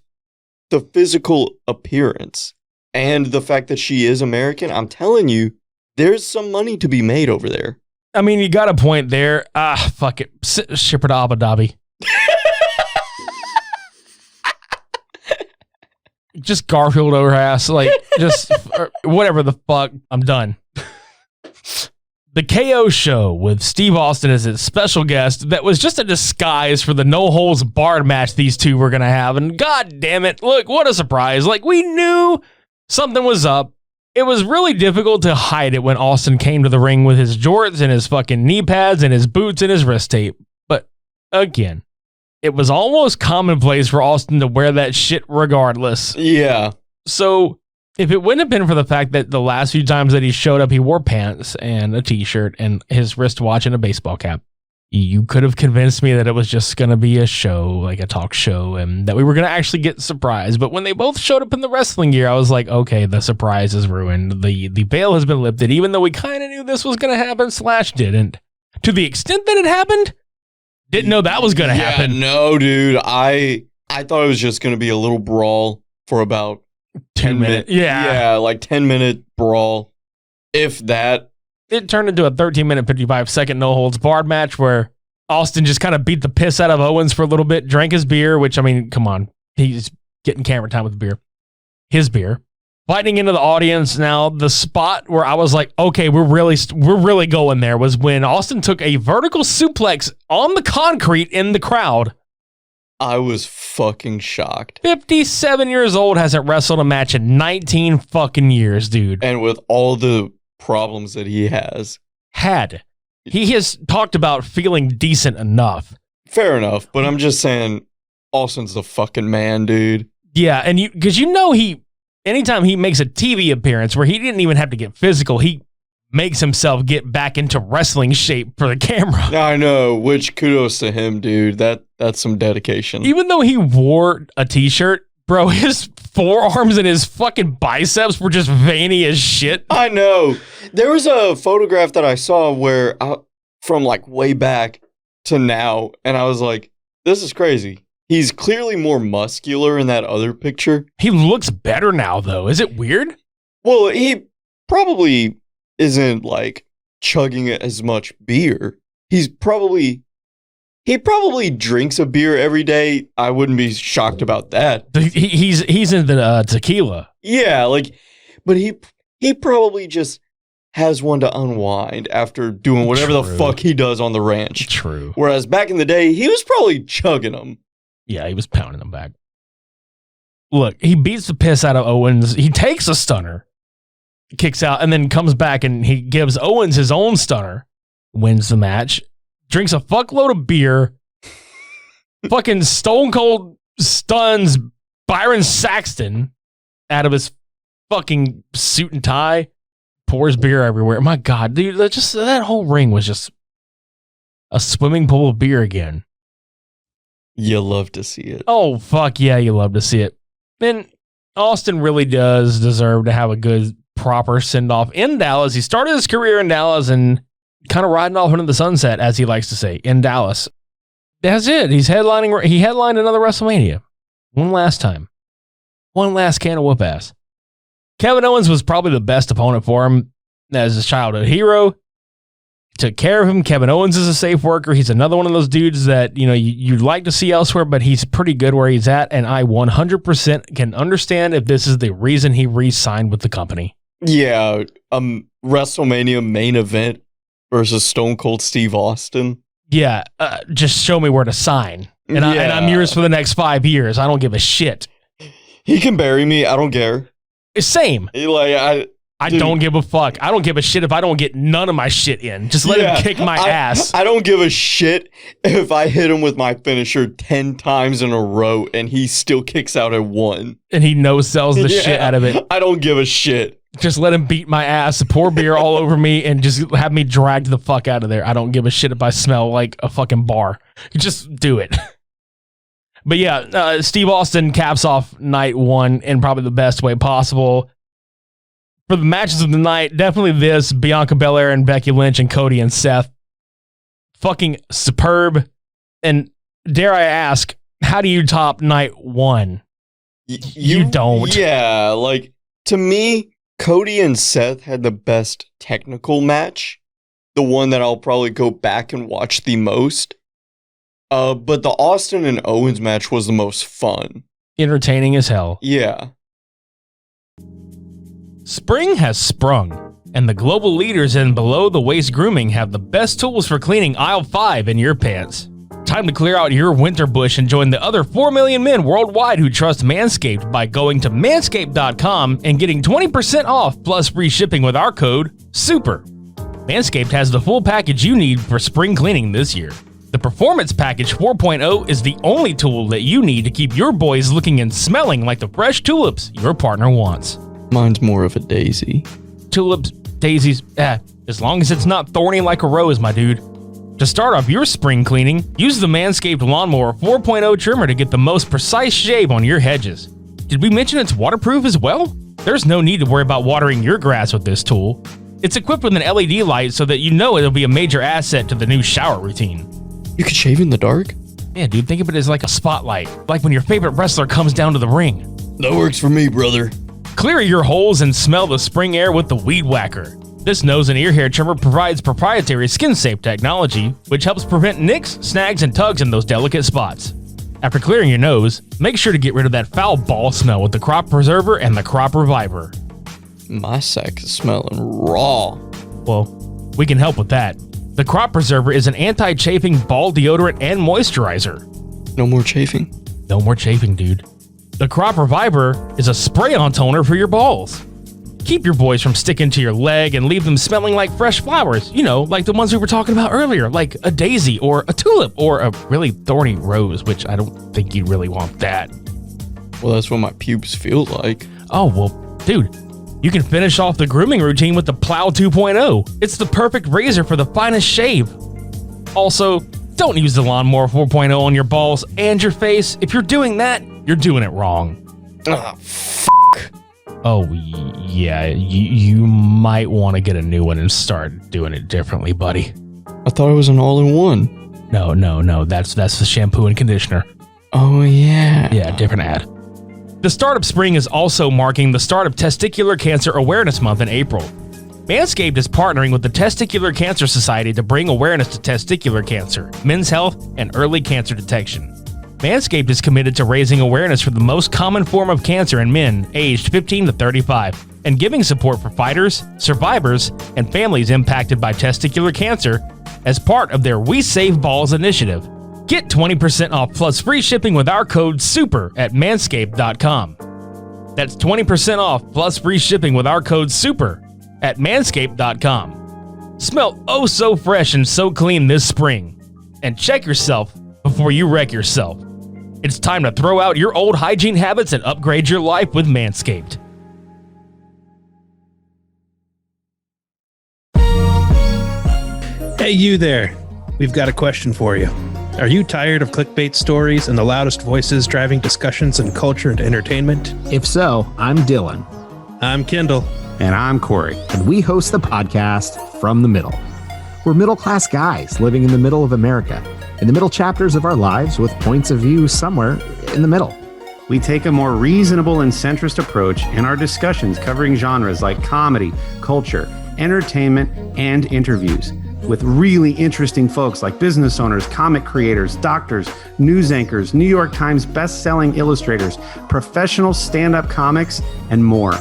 the physical appearance and the fact that she is American. I'm telling you, there's some money to be made over there. I mean, you got a point there. Fuck it. Ship her to Abu Dhabi. Just Garfield over her ass. Like, just whatever the fuck. I'm done. The KO show with Steve Austin as its special guest that was just a disguise for the no-holds-barred match these two were going to have. And god damn it, look, what a surprise. Like, we knew something was up. It was really difficult to hide it when Austin came to the ring with his jorts and his fucking knee pads and his boots and his wrist tape. But again, it was almost commonplace for Austin to wear that shit regardless. Yeah. So if it wouldn't have been for the fact that the last few times that he showed up, he wore pants and a t-shirt and his wristwatch and a baseball cap, you could have convinced me that it was just going to be a show, like a talk show, and that we were going to actually get surprised. But when they both showed up in the wrestling gear, I was like, okay, the surprise is ruined. The veil has been lifted, even though we kind of knew this was going to happen / didn't. To the extent that it happened, didn't know that was going to happen. No, dude. I thought it was just going to be a little brawl for about 10 minutes. Yeah, like 10-minute brawl, if that. It turned into a 13-minute, 55-second no-holds-barred match where Austin just kind of beat the piss out of Owens for a little bit, drank his beer, which, I mean, come on. He's getting camera time with the beer. His beer. Fighting into the audience. Now, the spot where I was like, okay, we're really going there was when Austin took a vertical suplex on the concrete in the crowd. I was fucking shocked. 57 years old, hasn't wrestled a match in 19 fucking years, dude. And with all the problems that he has. He has talked about feeling decent enough. Fair enough, but I'm just saying, Austin's the fucking man, dude. Yeah, and because anytime he makes a TV appearance where he didn't even have to get physical, he makes himself get back into wrestling shape for the camera. I know, which kudos to him, dude. That's some dedication. Even though he wore a t-shirt, bro, his forearms and his fucking biceps were just veiny as shit. I know. There was a photograph that I saw where from like way back to now, and I was like, this is crazy. He's clearly more muscular in that other picture. He looks better now, though. Is it weird? Well, he probably isn't like chugging as much beer. He probably drinks a beer every day. I wouldn't be shocked about that. He's into tequila. Yeah, like, but he probably just has one to unwind after doing whatever the fuck he does on the ranch. True. Whereas back in the day, he was probably chugging them. Yeah, he was pounding them back. Look, he beats the piss out of Owens. He takes a stunner, kicks out, and then comes back and he gives Owens his own stunner, wins the match, drinks a fuckload of beer, fucking Stone Cold stuns Byron Saxton out of his fucking suit and tie, pours beer everywhere. My God, dude, that whole ring was just a swimming pool of beer again. You love to see it. Oh, fuck yeah, you love to see it. And Austin really does deserve to have a good, proper send-off in Dallas. He started his career in Dallas and kind of riding off into the sunset, as he likes to say, in Dallas. That's it. He headlined another WrestleMania. One last time. One last can of whoop ass. Kevin Owens was probably the best opponent for him as his childhood hero. Took care of him. Kevin Owens is a safe worker. He's another one of those dudes that, you know, you'd like to see elsewhere, but he's pretty good where he's at. And I 100% can understand if this is the reason he re-signed with the company. Yeah. WrestleMania main event versus Stone Cold Steve Austin. Yeah. Just show me where to sign. And I'm yours for the next 5 years. I don't give a shit. He can bury me. I don't care. Same. I don't give a fuck. I don't give a shit if I don't get none of my shit in. Just let him kick my ass. I don't give a shit if I hit him with my finisher 10 times in a row and he still kicks out at 1. And he no-sells the shit out of it. I don't give a shit. Just let him beat my ass, pour beer all over me, and just have me dragged the fuck out of there. I don't give a shit if I smell like a fucking bar. Just do it. But yeah, Steve Austin caps off night 1 in probably the best way possible. For the matches of the night, definitely this, Bianca Belair and Becky Lynch and Cody and Seth. Fucking superb. And dare I ask, how do you top night 1? You don't. Yeah, like, to me, Cody and Seth had the best technical match. The one that I'll probably go back and watch the most. But the Austin and Owens match was the most fun. Entertaining as hell. Yeah. Spring has sprung, and the global leaders in below-the-waist grooming have the best tools for cleaning aisle 5 in your pants. Time to clear out your winter bush and join the other 4 million men worldwide who trust Manscaped by going to manscaped.com and getting 20% off plus free shipping with our code SUPER. Manscaped has the full package you need for spring cleaning this year. The Performance Package 4.0 is the only tool that you need to keep your boys looking and smelling like the fresh tulips your partner wants. Mine's more of a daisy. Tulips, daisies, as long as it's not thorny like a rose, my dude. To start off your spring cleaning, use the Manscaped Lawnmower 4.0 trimmer to get the most precise shave on your hedges. Did we mention it's waterproof as well? There's no need to worry about watering your grass with this tool. It's equipped with an LED light so that you know it'll be a major asset to the new shower routine. You could shave in the dark? Yeah, dude, think of it as like a spotlight, like when your favorite wrestler comes down to the ring. That works for me, brother. Clear your holes and smell the spring air with the Weed Whacker. This nose and ear hair trimmer provides proprietary skin-safe technology, which helps prevent nicks, snags, and tugs in those delicate spots. After clearing your nose, make sure to get rid of that foul ball smell with the Crop Preserver and the Crop Reviver. My sack is smelling raw. Well, we can help with that. The Crop Preserver is an anti-chafing ball deodorant and moisturizer. No more chafing? No more chafing, dude. The Crop Reviver is a spray-on toner for your balls. Keep your boys from sticking to your leg and leave them smelling like fresh flowers. You know, like the ones we were talking about earlier, like a daisy or a tulip or a really thorny rose, which I don't think you really want that. Well, that's what my pubes feel like. Oh, well, dude, you can finish off the grooming routine with the Plow 2.0. It's the perfect razor for the finest shave. Also, don't use the Lawnmower 4.0 on your balls and your face. If you're doing that, you're doing it wrong. Oh, yeah, you might want to get a new one and start doing it differently, buddy. I thought it was an all-in-one. No, that's the shampoo and conditioner. Oh, yeah. Yeah, different ad. The start of spring is also marking the start of Testicular Cancer Awareness Month in April. Manscaped is partnering with the Testicular Cancer Society to bring awareness to testicular cancer, men's health, and early cancer detection. Manscaped is committed to raising awareness for the most common form of cancer in men aged 15 to 35 and giving support for fighters, survivors, and families impacted by testicular cancer as part of their We Save Balls initiative. Get 20% off plus free shipping with our code SUPER at manscaped.com. That's 20% off plus free shipping with our code SUPER at manscaped.com. Smell oh so fresh and so clean this spring. And check yourself before you wreck yourself. It's time to throw out your old hygiene habits and upgrade your life with Manscaped. Hey, you there. We've got a question for you. Are you tired of clickbait stories and the loudest voices driving discussions in culture and entertainment? If so, I'm Dylan. I'm Kendall. And I'm Corey. And we host the podcast From the Middle. We're middle-class guys living in the middle of America, in the middle chapters of our lives with points of view somewhere in the middle. We take a more reasonable and centrist approach in our discussions covering genres like comedy, culture, entertainment, and interviews with really interesting folks like business owners, comic creators, doctors, news anchors, New York Times best-selling illustrators, professional stand-up comics, and more.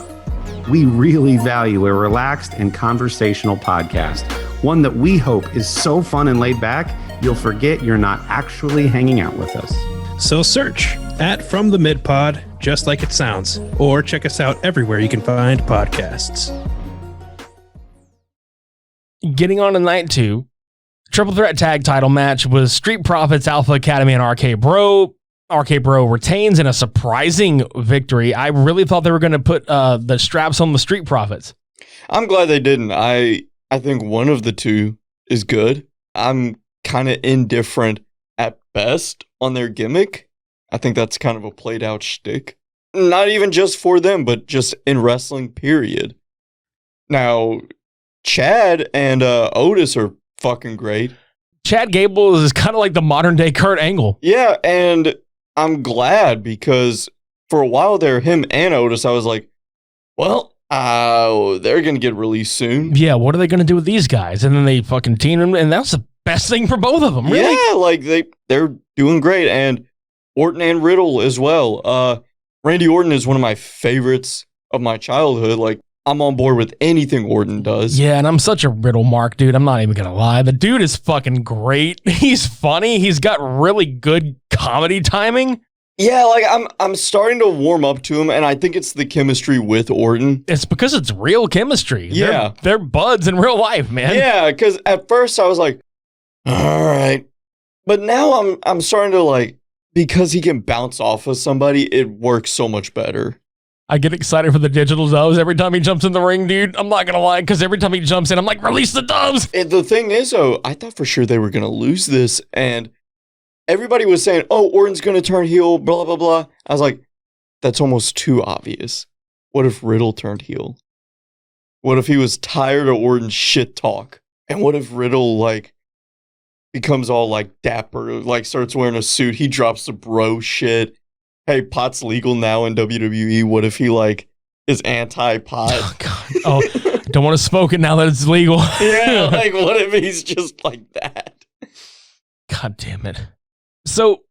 We really value a relaxed and conversational podcast, one that we hope is so fun and laid back, you'll forget you're not actually hanging out with us. So search at From the Mid Pod, just like it sounds, or check us out everywhere you can find podcasts. Getting on to night 2, triple threat tag title match was Street Profits, Alpha Academy, and RK Bro. RK Bro retains in a surprising victory. I really thought they were going to put the straps on the Street Profits. I'm glad they didn't. I think one of the two is good. I'm kind of indifferent at best on their gimmick. I think that's kind of a played out shtick. Not even just for them, but just in wrestling, period. Now, Chad and Otis are fucking great. Chad Gable is kind of like the modern day Kurt Angle. Yeah, and I'm glad because for a while there, him and Otis, I was like, well, they're going to get released soon. Yeah, what are they going to do with these guys? And then they fucking team them, and that's the best thing for both of them, really. Yeah, like they're doing great. And Orton and Riddle as well. Randy Orton is one of my favorites of my childhood. Like, I'm on board with anything Orton does. Yeah, and I'm such a Riddle mark, dude. I'm not even going to lie. The dude is fucking great. He's funny. He's got really good comedy timing. Yeah, like I'm starting to warm up to him, and I think it's the chemistry with Orton. It's because it's real chemistry. Yeah. They're buds in real life, man. Yeah, because at first I was like, all right. But now I'm starting to like, because he can bounce off of somebody, it works so much better. I get excited for the digital doves every time he jumps in the ring, dude. I'm not going to lie, because every time he jumps in, I'm like, release the doves. And the thing is, though, I thought for sure they were going to lose this, and everybody was saying, oh, Orton's going to turn heel, blah, blah, blah. I was like, that's almost too obvious. What if Riddle turned heel? What if he was tired of Orton's shit talk? And what if Riddle, like, becomes all, like, dapper, like, starts wearing a suit, he drops the bro shit. Hey, pot's legal now in WWE. What if he, like, is anti-pot? Oh, God. Oh, don't want to smoke it now that it's legal. Yeah, like, what if he's just like that? God damn it. So,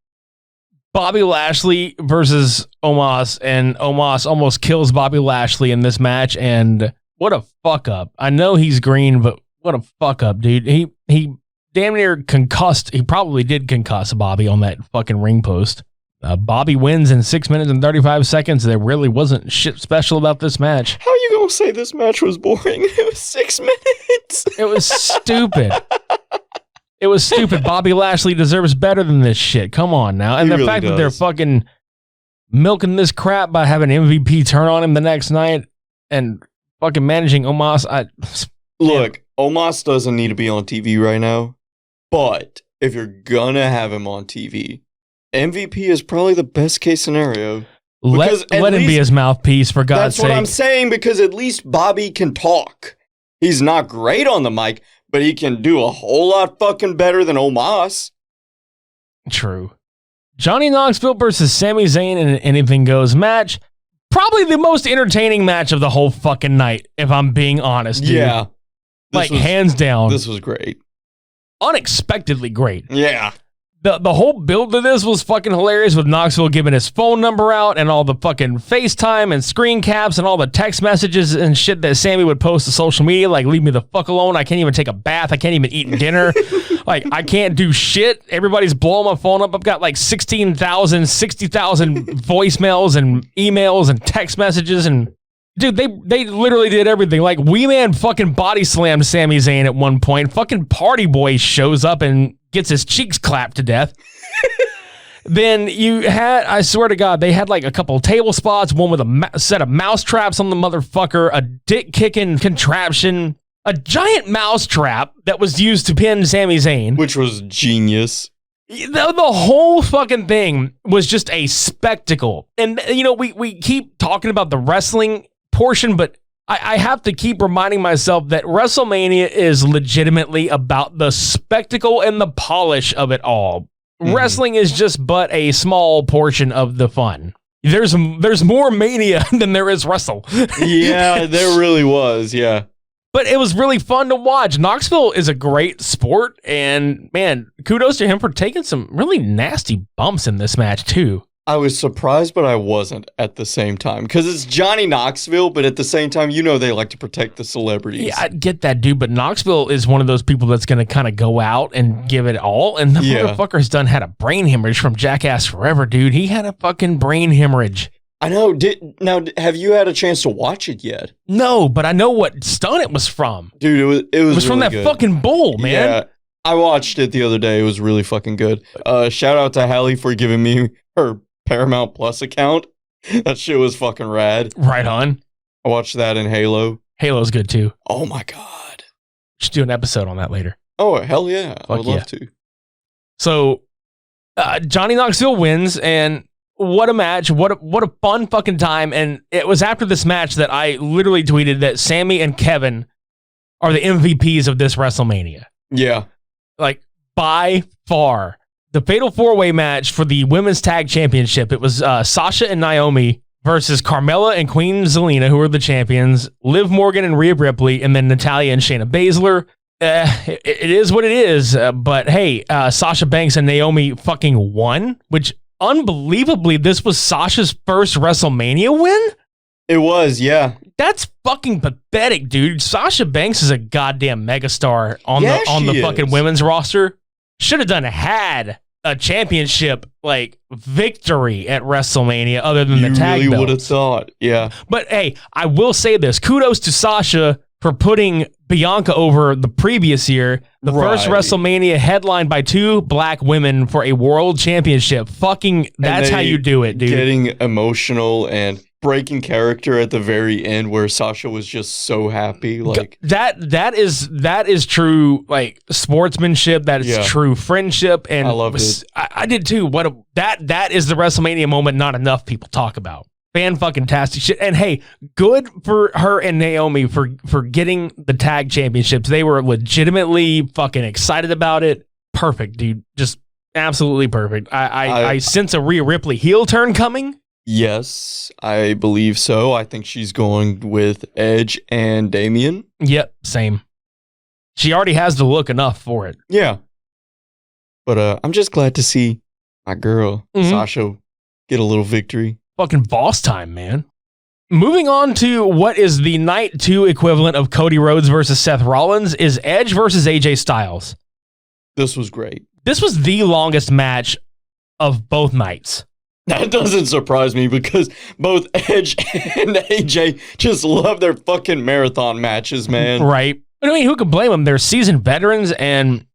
Bobby Lashley versus Omos, and Omos almost kills Bobby Lashley in this match, and what a fuck up. I know he's green, but what a fuck up, dude. He damn near concussed. He probably did concuss Bobby on that fucking ring post. Bobby wins in 6 minutes and 35 seconds. There really wasn't shit special about this match. How are you going to say this match was boring? It was 6 minutes. It was stupid. It was stupid. Bobby Lashley deserves better than this shit. Come on now. And He the really fact that does. they're fucking milking this crap by having MVP turn on him the next night and fucking managing Omos. Look, Omos doesn't need to be on TV right now, but if you're going to have him on TV, MVP is probably the best case scenario. Let him be his mouthpiece, for God's sake. That's what I'm saying, because at least Bobby can talk. He's not great on the mic, but he can do a whole lot fucking better than Omos. True. Johnny Knoxville versus Sami Zayn in an Anything Goes match. Probably the most entertaining match of the whole fucking night, if I'm being honest, dude. Yeah. Hands down. This was great. Unexpectedly great. Yeah. The whole build to this was fucking hilarious, with Knoxville giving his phone number out and all the fucking FaceTime and screen caps and all the text messages and shit that Sammy would post to social media, like, leave me the fuck alone. I can't even take a bath. I can't even eat dinner. Like, I can't do shit. Everybody's blowing my phone up. I've got like 16,000, 60,000 voicemails and emails and text messages. And dude, they literally did everything. Like, Wee Man fucking body slammed Sami Zayn at one point. Fucking Party Boy shows up and gets his cheeks clapped to death. Then you had, I swear to God, they had like a couple of table spots, one with a set of mouse traps on the motherfucker, a dick kicking contraption, a giant mouse trap that was used to pin Sami Zayn. Which was genius. The whole fucking thing was just a spectacle. And, you know, we keep talking about the wrestling portion, but I have to keep reminding myself that WrestleMania is legitimately about the spectacle and the polish of it all. Mm-hmm. Wrestling is just but a small portion of the fun. There's more mania than there is wrestle. Yeah, there really was, yeah. But it was really fun to watch. Knoxville is a great sport, and man, kudos to him for taking some really nasty bumps in this match too. I was surprised, but I wasn't at the same time. Because it's Johnny Knoxville, but at the same time, you know they like to protect the celebrities. Yeah, I get that, dude, but Knoxville is one of those people that's going to kind of go out and give it all, and the motherfucker's had a brain hemorrhage from Jackass Forever, dude. He had a fucking brain hemorrhage. I know. Now, have you had a chance to watch it yet? No, but I know what stunt it was from. Dude, it was really from that good. fucking bull, man. Yeah, I watched it the other day. It was really fucking good. Shout out to Hallie for giving me her Paramount Plus account. That shit was fucking rad. Right on. I watched that in Halo. Halo's good too. Oh my God. Should do an episode on that later. Oh, hell yeah. I would love to. So, Johnny Knoxville wins, and what a match. What a fun fucking time. And it was after this match that I literally tweeted that Sammy and Kevin are the MVPs of this WrestleMania. Yeah. Like, by far. The Fatal 4-Way match for the Women's Tag Championship, it was Sasha and Naomi versus Carmella and Queen Zelina, who were the champions, Liv Morgan and Rhea Ripley, and then Natalya and Shayna Baszler. It is what it is, but hey, Sasha Banks and Naomi fucking won, which unbelievably, this was Sasha's first WrestleMania win? It was, yeah. That's fucking pathetic, dude. Sasha Banks is a goddamn megastar on the fucking women's roster. Should have had a championship like victory at WrestleMania other than the tag belts. You really would have thought, yeah. But hey, I will say this. Kudos to Sasha for putting Bianca over the previous year. The first WrestleMania headlined by two black women for a world championship. Fucking, that's how you do it, dude. Getting emotional and breaking character at the very end where Sasha was just so happy. Like that is true, like, sportsmanship. That is true friendship. And I loved it. I did too. That is the WrestleMania moment not enough people talk about. Fan-fucking-tastic shit. And hey, good for her and Naomi for getting the tag championships. They were legitimately fucking excited about it. Perfect, dude. Just absolutely perfect. I sense a Rhea Ripley heel turn coming. Yes, I believe so. I think she's going with Edge and Damian. Yep, same. She already has the look enough for it. Yeah. But I'm just glad to see my girl, Sasha, get a little victory. Fucking boss time, man. Moving on to what is the night 2 equivalent of Cody Rhodes versus Seth Rollins is Edge versus AJ Styles. This was great. This was the longest match of both nights. That doesn't surprise me because both Edge and AJ just love their fucking marathon matches, man. Right. But I mean, who could blame them? They're seasoned veterans and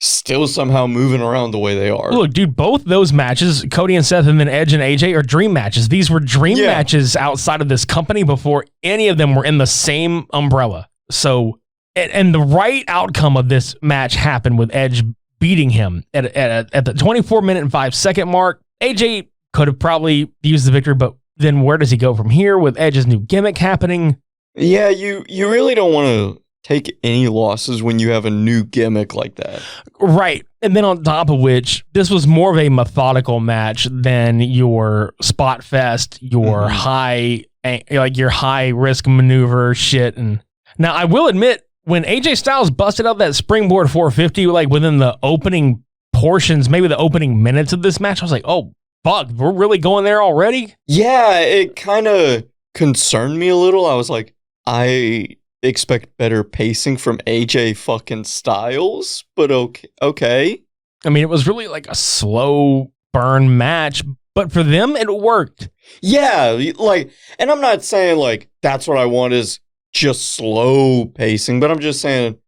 still somehow moving around the way they are. Look, dude, both those matches, Cody and Seth and then Edge and AJ, are dream matches. These were dream matches outside of this company before any of them were in the same umbrella. So, and the right outcome of this match happened with Edge beating him at the 24-minute and 5-second mark. AJ could have probably used the victory, but then where does he go from here with Edge's new gimmick happening? Yeah, you really don't want to take any losses when you have a new gimmick like that. Right. And then on top of which, this was more of a methodical match than your spot fest, your high risk maneuver shit. And now I will admit, when AJ Styles busted out that springboard 450, like within the opening portions, maybe the opening minutes of this match, I was like, oh, fuck, we're really going there already? Yeah, it kind of concerned me a little. I was like, I expect better pacing from AJ fucking Styles, but okay. I mean, it was really like a slow burn match, but for them, it worked. Yeah, like, and I'm not saying like that's what I want is just slow pacing, but I'm just saying,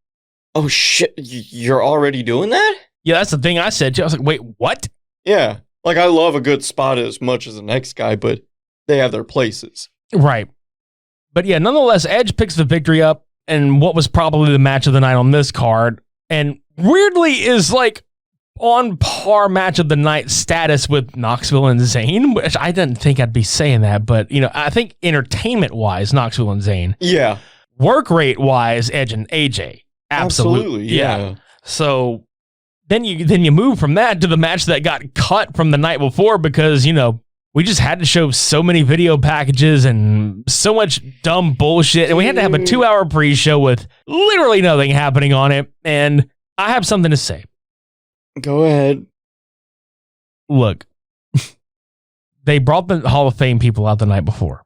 oh shit, you're already doing that? Yeah, that's the thing I said too. I was like, wait, what? Yeah, like I love a good spot as much as the next guy, but they have their places. Right. But yeah, nonetheless, Edge picks the victory up in what was probably the match of the night on this card, and weirdly is like on par match of the night status with Knoxville and Zayn, which I didn't think I'd be saying that, but you know, I think entertainment-wise, Knoxville and Zayn. Yeah. Work rate-wise, Edge and AJ. Absolutely. Yeah. So then you move from that to the match that got cut from the night before because, you know, we just had to show so many video packages and so much dumb bullshit. And we had to have a 2-hour pre-show with literally nothing happening on it. And I have something to say. Go ahead. Look, they brought the Hall of Fame people out the night before.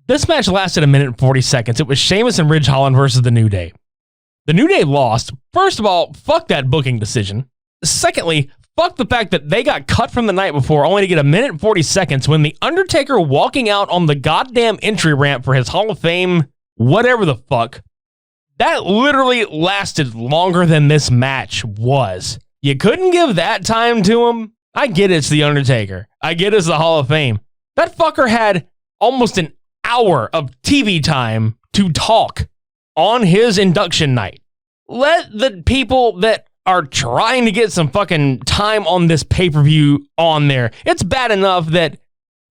This match lasted 1 minute and 40 seconds. It was Sheamus and Ridge Holland versus The New Day. The New Day lost. First of all, fuck that booking decision. Secondly, fuck the fact that they got cut from the night before only to get 1 minute and 40 seconds when The Undertaker walking out on the goddamn entry ramp for his Hall of Fame, whatever the fuck, that literally lasted longer than this match was. You couldn't give that time to him? I get it's The Undertaker. I get it's the Hall of Fame. That fucker had almost an hour of TV time to talk on his induction night. Let the people that are trying to get some fucking time on this pay-per-view on there. It's bad enough that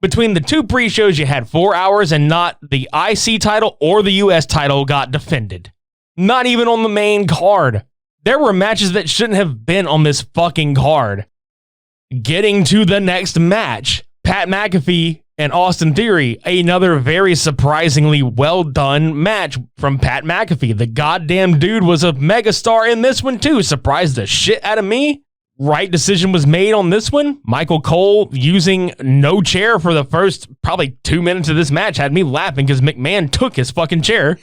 between the two pre-shows you had 4 hours and not the IC title or the US title got defended. Not even on the main card. There were matches that shouldn't have been on this fucking card. Getting to the next match, Pat McAfee and Austin Theory, another very surprisingly well done match from Pat McAfee. The goddamn dude was a megastar in this one too. Surprised the shit out of me. Right decision was made on this one. Michael Cole using no chair for the first probably 2 minutes of this match had me laughing because McMahon took his fucking chair.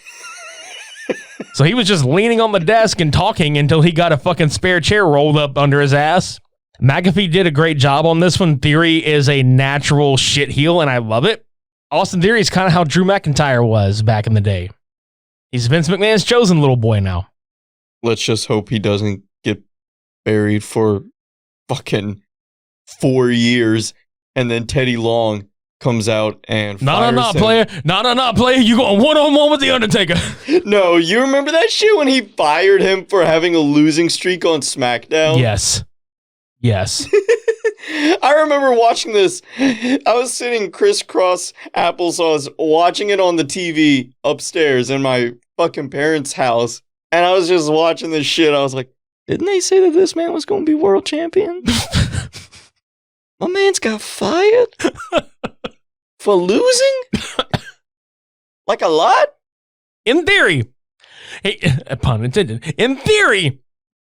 So he was just leaning on the desk and talking until he got a fucking spare chair rolled up under his ass. McAfee did a great job on this one. Theory is a natural shit heel, and I love it. Austin Theory is kind of how Drew McIntyre was back in the day. He's Vince McMahon's chosen little boy now. Let's just hope he doesn't get buried for fucking 4 years, and then Teddy Long comes out and fires him. player. No, player. You going one-on-one with The Undertaker. No, you remember that shit when he fired him for having a losing streak on SmackDown? Yes. I remember watching this. I was sitting crisscross applesauce watching it on the TV upstairs in my fucking parents' house. And I was just watching this shit. I was like, didn't they say that this man was going to be world champion? My man's got fired for losing? Like a lot? In theory, pun intended, in theory,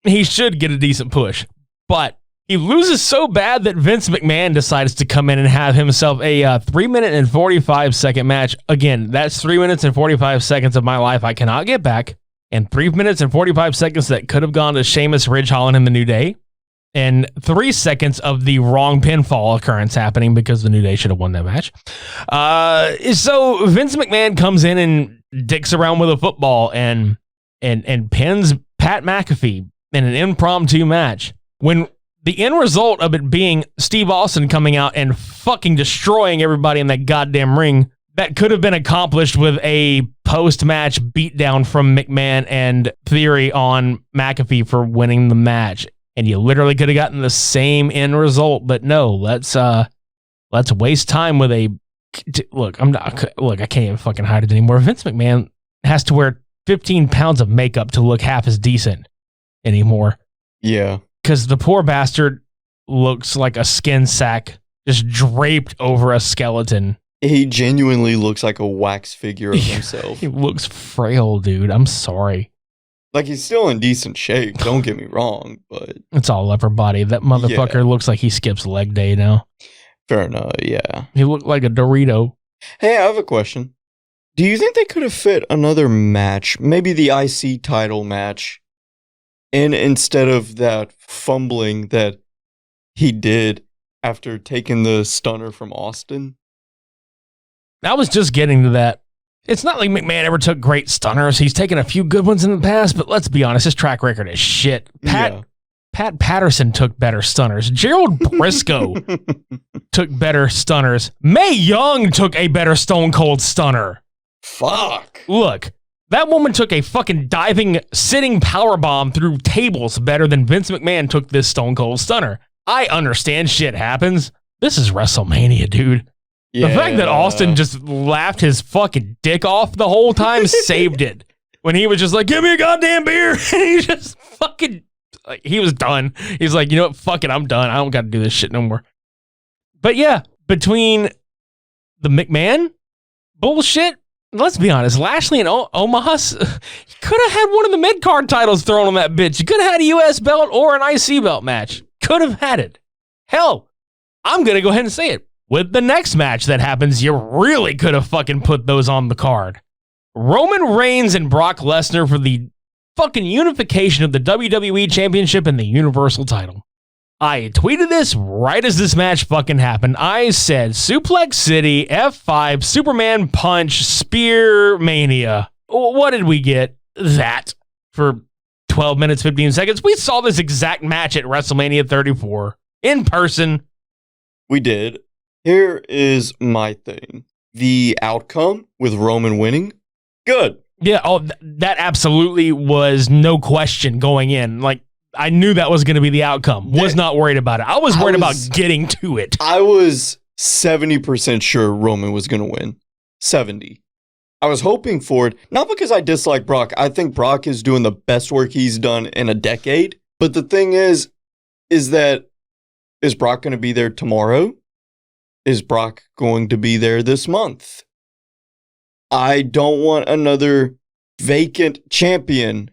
he should get a decent push. But he loses so bad that Vince McMahon decides to come in and have himself a 3 minute and 45 second match. Again, that's 3 minutes and 45 seconds of my life I cannot get back. And 3 minutes and 45 seconds that could have gone to Sheamus, Ridge Holland, and The New Day. And 3 seconds of the wrong pinfall occurrence happening because The New Day should have won that match. So Vince McMahon comes in and dicks around with a football and pins Pat McAfee in an impromptu match. When the end result of it being Steve Austin coming out and fucking destroying everybody in that goddamn ring, that could have been accomplished with a post-match beatdown from McMahon and Theory on McAfee for winning the match. And you literally could have gotten the same end result, but no, let's waste time with a look. I can't even fucking hide it anymore. Vince McMahon has to wear 15 pounds of makeup to look half as decent anymore. Yeah. Because the poor bastard looks like a skin sack just draped over a skeleton. He genuinely looks like a wax figure of himself. He looks frail, dude. I'm sorry. Like, he's still in decent shape, don't get me wrong, but... It's all upper body. That motherfucker looks like he skips leg day now. Fair enough, yeah. He looked like a Dorito. Hey, I have a question. Do you think they could have fit another match, maybe the IC title match, in instead of that fumbling that he did after taking the stunner from Austin? I was just getting to that. It's not like McMahon ever took great stunners. He's taken a few good ones in the past, but let's be honest, his track record is shit. Pat Patterson took better stunners. Gerald Briscoe took better stunners. Mae Young took a better Stone Cold stunner. Fuck. Look, that woman took a fucking diving, sitting powerbomb through tables better than Vince McMahon took this Stone Cold stunner. I understand shit happens. This is WrestleMania, dude. The fact that Austin just laughed his fucking dick off the whole time saved it. When he was just like, give me a goddamn beer. And he just fucking, like, he was done. He's like, you know what? Fuck it. I'm done. I don't got to do this shit no more. But yeah, between the McMahon bullshit, let's be honest, Lashley and Omaha, he could have had one of the mid-card titles thrown on that bitch. You could have had a US belt or an IC belt match. Could have had it. Hell, I'm going to go ahead and say it. With the next match that happens, you really could have fucking put those on the card. Roman Reigns and Brock Lesnar for the fucking unification of the WWE Championship and the Universal title. I tweeted this right as this match fucking happened. I said, Suplex City, F5, Superman Punch, Spear Mania. What did we get? That for 12 minutes, 15 seconds. We saw this exact match at WrestleMania 34 in person. We did. Here is my thing. The outcome with Roman winning, good. Yeah, that absolutely was no question going in. Like, I knew that was going to be the outcome. Was not worried about it. I was worried about getting to it. I was 70% sure Roman was going to win. 70. I was hoping for it, not because I dislike Brock. I think Brock is doing the best work he's done in a decade. But the thing is that, is Brock going to be there tomorrow? Is Brock going to be there this month? I don't want another vacant champion,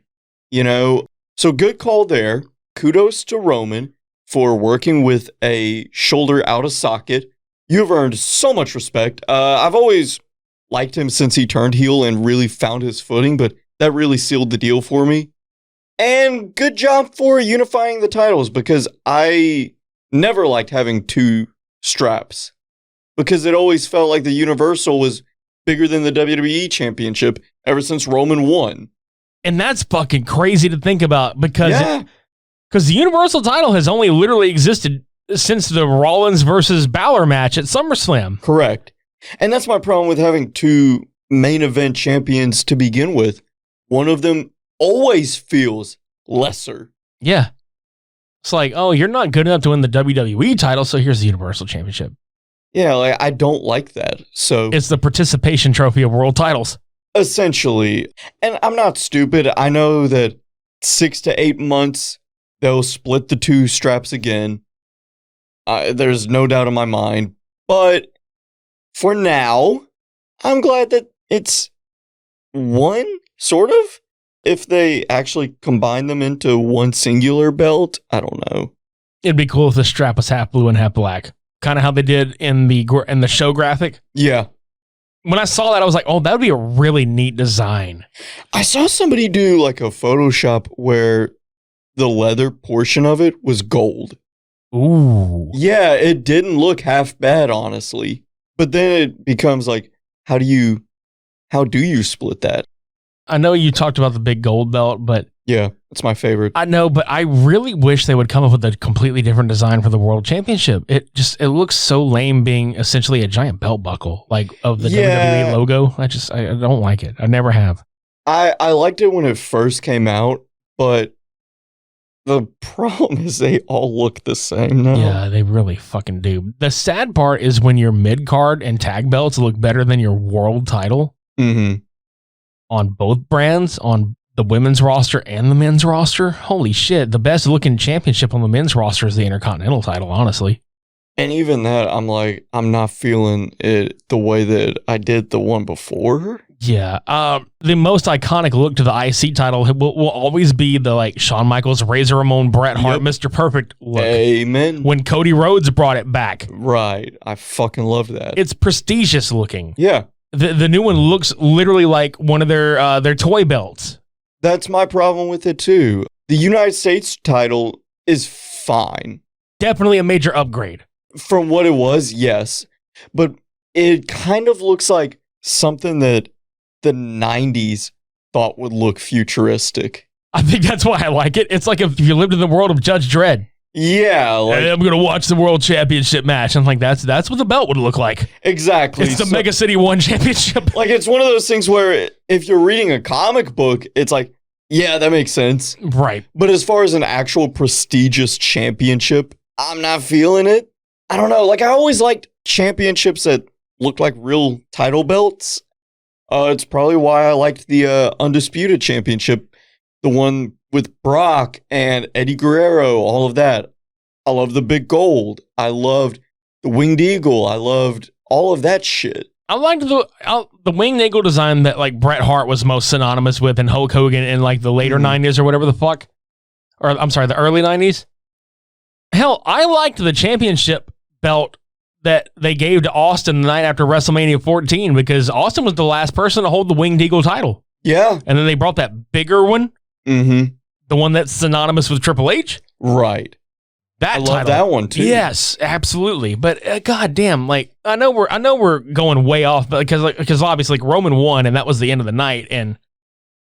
you know? So good call there. Kudos to Roman for working with a shoulder out of socket. You've earned so much respect. I've always liked him since he turned heel and really found his footing, but that really sealed the deal for me. And good job for unifying the titles, because I never liked having two straps, because it always felt like the Universal was bigger than the WWE Championship ever since Roman won. And that's fucking crazy to think about, because the Universal title has only literally existed since the Rollins versus Balor match at SummerSlam. Correct. And that's my problem with having two main event champions to begin with. One of them always feels lesser. Yeah. It's like, oh, you're not good enough to win the WWE title, so here's the Universal Championship. Yeah, like, I don't like that. So it's the participation trophy of world titles. Essentially. And I'm not stupid. I know that 6 to 8 months, they'll split the two straps again. There's no doubt in my mind. But for now, I'm glad that it's one, sort of. If they actually combine them into one singular belt, I don't know. It'd be cool if the strap was half blue and half black. Kind of how they did in the show graphic. Yeah. When I saw that, I was like, oh, that would be a really neat design. I saw somebody do like a Photoshop where the leather portion of it was gold. Ooh. Yeah, it didn't look half bad, honestly. But then it becomes like, how do you split that? I know you talked about the big gold belt, but yeah, it's my favorite. I know, but I really wish they would come up with a completely different design for the World Championship. It looks so lame being essentially a giant belt buckle, like of the WWE logo. I don't like it. I never have. I liked it when it first came out, but the problem is they all look the same now. Yeah, they really fucking do. The sad part is when your mid-card and tag belts look better than your world title. Mm-hmm. on both brands, on the women's roster and the men's roster. Holy shit. The best looking championship on the men's roster is the Intercontinental title, honestly. And even that, I'm like, I'm not feeling it the way that I did the one before. Yeah. The most iconic look to the IC title will always be the like Shawn Michaels, Razor Ramon, Bret Hart, Mr. Perfect look. Amen. When Cody Rhodes brought it back. Right. I fucking love that. It's prestigious looking. Yeah. The new one looks literally like one of their toy belts. That's my problem with it too. The United States title is fine. Definitely a major upgrade. From what it was, yes. But it kind of looks like something that the 90s thought would look futuristic. I think that's why I like it. It's like if you lived in the world of Judge Dredd. Yeah. Like, and I'm going to watch the World Championship match. I'm like, that's what the belt would look like. Exactly. It's the Mega City 1 Championship. Like, it's one of those things where if you're reading a comic book, it's like, yeah, that makes sense. Right. But as far as an actual prestigious championship, I'm not feeling it. I don't know. Like, I always liked championships that looked like real title belts. It's probably why I liked the Undisputed Championship, the one with Brock and Eddie Guerrero, all of that. I love the big gold. I loved the Winged Eagle. I loved all of that shit. I liked the Winged Eagle design that like Bret Hart was most synonymous with and Hulk Hogan in like the later 90s or whatever the fuck. Or I'm sorry, the early 90s. Hell, I liked the championship belt that they gave to Austin the night after WrestleMania 14 because Austin was the last person to hold the Winged Eagle title. Yeah. And then they brought that bigger one. Mm-hmm. The one that's synonymous with Triple H. Right. That I love title. that one too. Yes, absolutely. But goddamn, like I know we're going way off, but because obviously like Roman won and that was the end of the night. And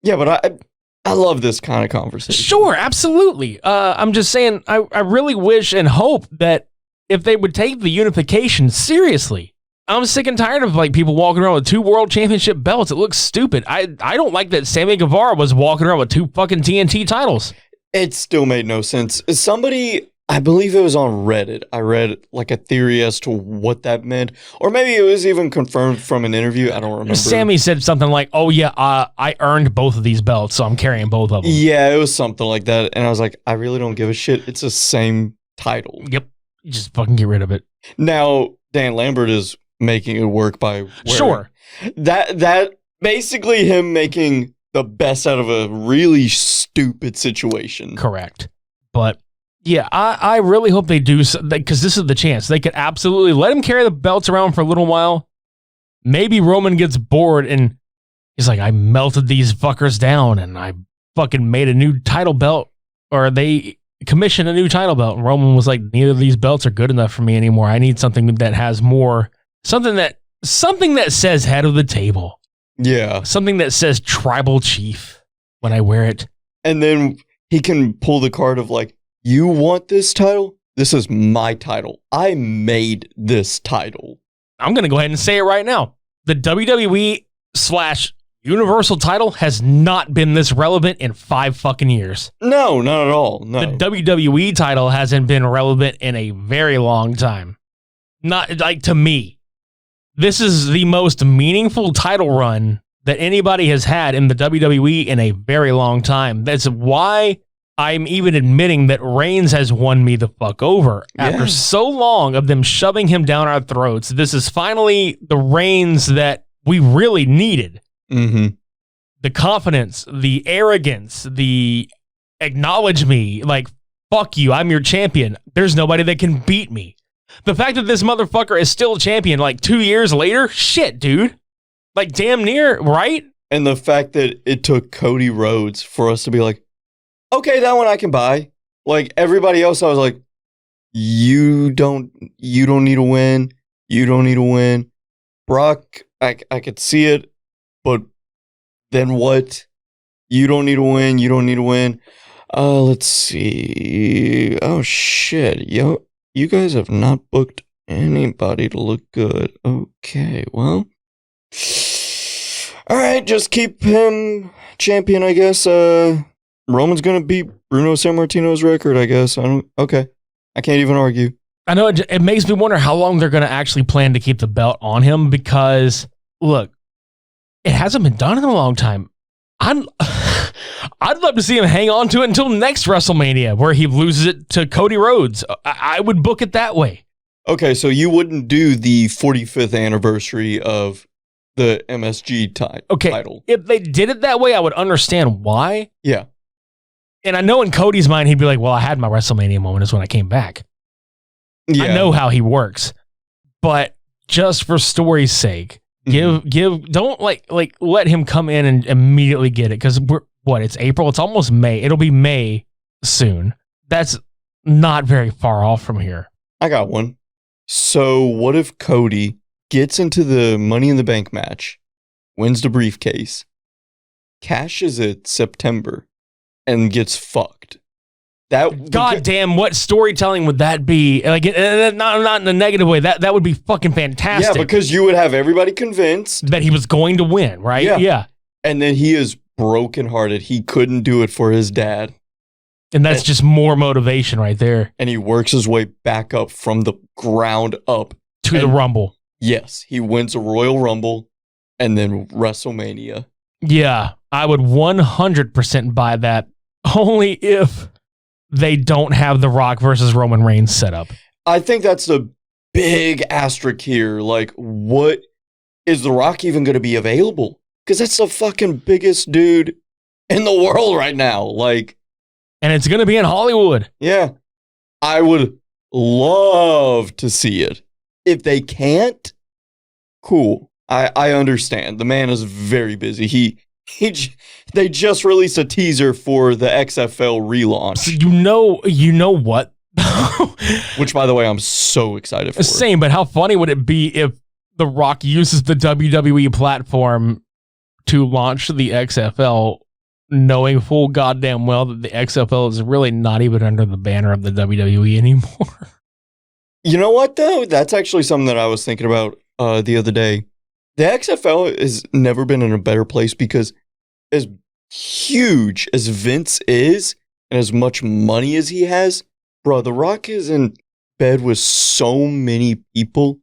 yeah, but I love this kind of conversation. Sure, absolutely. I'm just saying, I really wish and hope that if they would take the unification seriously. I'm sick and tired of like people walking around with 2 world championship belts. It looks stupid. I don't like that Sammy Guevara was walking around with 2 fucking TNT titles. It still made no sense. Somebody, I believe it was on Reddit, I read like a theory as to what that meant. Or maybe it was even confirmed from an interview. I don't remember. Sammy said something like, oh yeah, I earned both of these belts, so I'm carrying both of them. Yeah, it was something like that. And I was like, I really don't give a shit. It's the same title. Yep. Just fucking get rid of it. Now, Dan Lambert is making it work by wearing. Sure. That basically him making the best out of a really stupid situation. Correct. But yeah, I really hope they do, because this is the chance. They could absolutely let him carry the belts around for a little while. Maybe Roman gets bored and he's like, I melted these fuckers down and I fucking made a new title belt, or they commissioned a new title belt. And Roman was like, neither of these belts are good enough for me anymore. I need something that has more, something that says head of the table. Yeah. Something that says tribal chief when I wear it. And then he can pull the card of like, you want this title? This is my title. I made this title. I'm going to go ahead and say it right now. The WWE/Universal title has not been this relevant in 5 fucking years. No, not at all. No. The WWE title hasn't been relevant in a very long time. Not like to me. This is the most meaningful title run that anybody has had in the WWE in a very long time. That's why I'm even admitting that Reigns has won me the fuck over. After so long of them shoving him down our throats, this is finally the Reigns that we really needed. Mm-hmm. The confidence, the arrogance, the acknowledge me, like, fuck you, I'm your champion. There's nobody that can beat me. The fact that this motherfucker is still champion like 2 years later, shit, dude. Like, damn near, right? And the fact that it took Cody Rhodes for us to be like, okay, that one I can buy. Like, everybody else, I was like, you don't need to win. You don't need to win. Brock, I could see it, but then what? You don't need to win. You don't need to win. Let's see. Oh, shit. Yo, you guys have not booked anybody to look good. Okay, well. All right, just keep him champion, I guess. Roman's gonna beat Bruno Sammartino's record, I guess. Okay. I can't even argue. I know it makes me wonder how long they're gonna actually plan to keep the belt on him, because look, it hasn't been done in a long time. I'd love to see him hang on to it until next WrestleMania, where he loses it to Cody Rhodes. I would book it that way. Okay, so you wouldn't do the 45th anniversary of the MSG title. If they did it that way, I would understand why. Yeah. And I know in Cody's mind, he'd be like, well, I had my WrestleMania moment is when I came back. Yeah. I know how he works. But just for story's sake, don't let him come in and immediately get it. Because it's April? It's almost May. It'll be May soon. That's not very far off from here. I got one. So what if Cody gets into the Money in the Bank match, wins the briefcase, cashes it September, and gets fucked? God damn, what storytelling would that be? Like, not in a negative way. That would be fucking fantastic. Yeah, because you would have everybody convinced that he was going to win, right? Yeah. And then he is brokenhearted. He couldn't do it for his dad. And that's just more motivation right there. And he works his way back up from the ground up to the Rumble. Yes, he wins a Royal Rumble and then WrestleMania. Yeah, I would 100% buy that, only if they don't have The Rock versus Roman Reigns set up. I think that's the big asterisk here. Like, what is The Rock even going to be available? Because that's the fucking biggest dude in the world right now. Like, and it's going to be in Hollywood. Yeah, I would love to see it. If they can't, cool. I understand. The man is very busy. They just released a teaser for the XFL relaunch. So you know what? Which, by the way, I'm so excited for. Same, but how funny would it be if The Rock uses the WWE platform to launch the XFL, knowing full goddamn well that the XFL is really not even under the banner of the WWE anymore? You know what, though? That's actually something that I was thinking about the other day. The XFL has never been in a better place because as huge as Vince is and as much money as he has, bro, The Rock is in bed with so many people.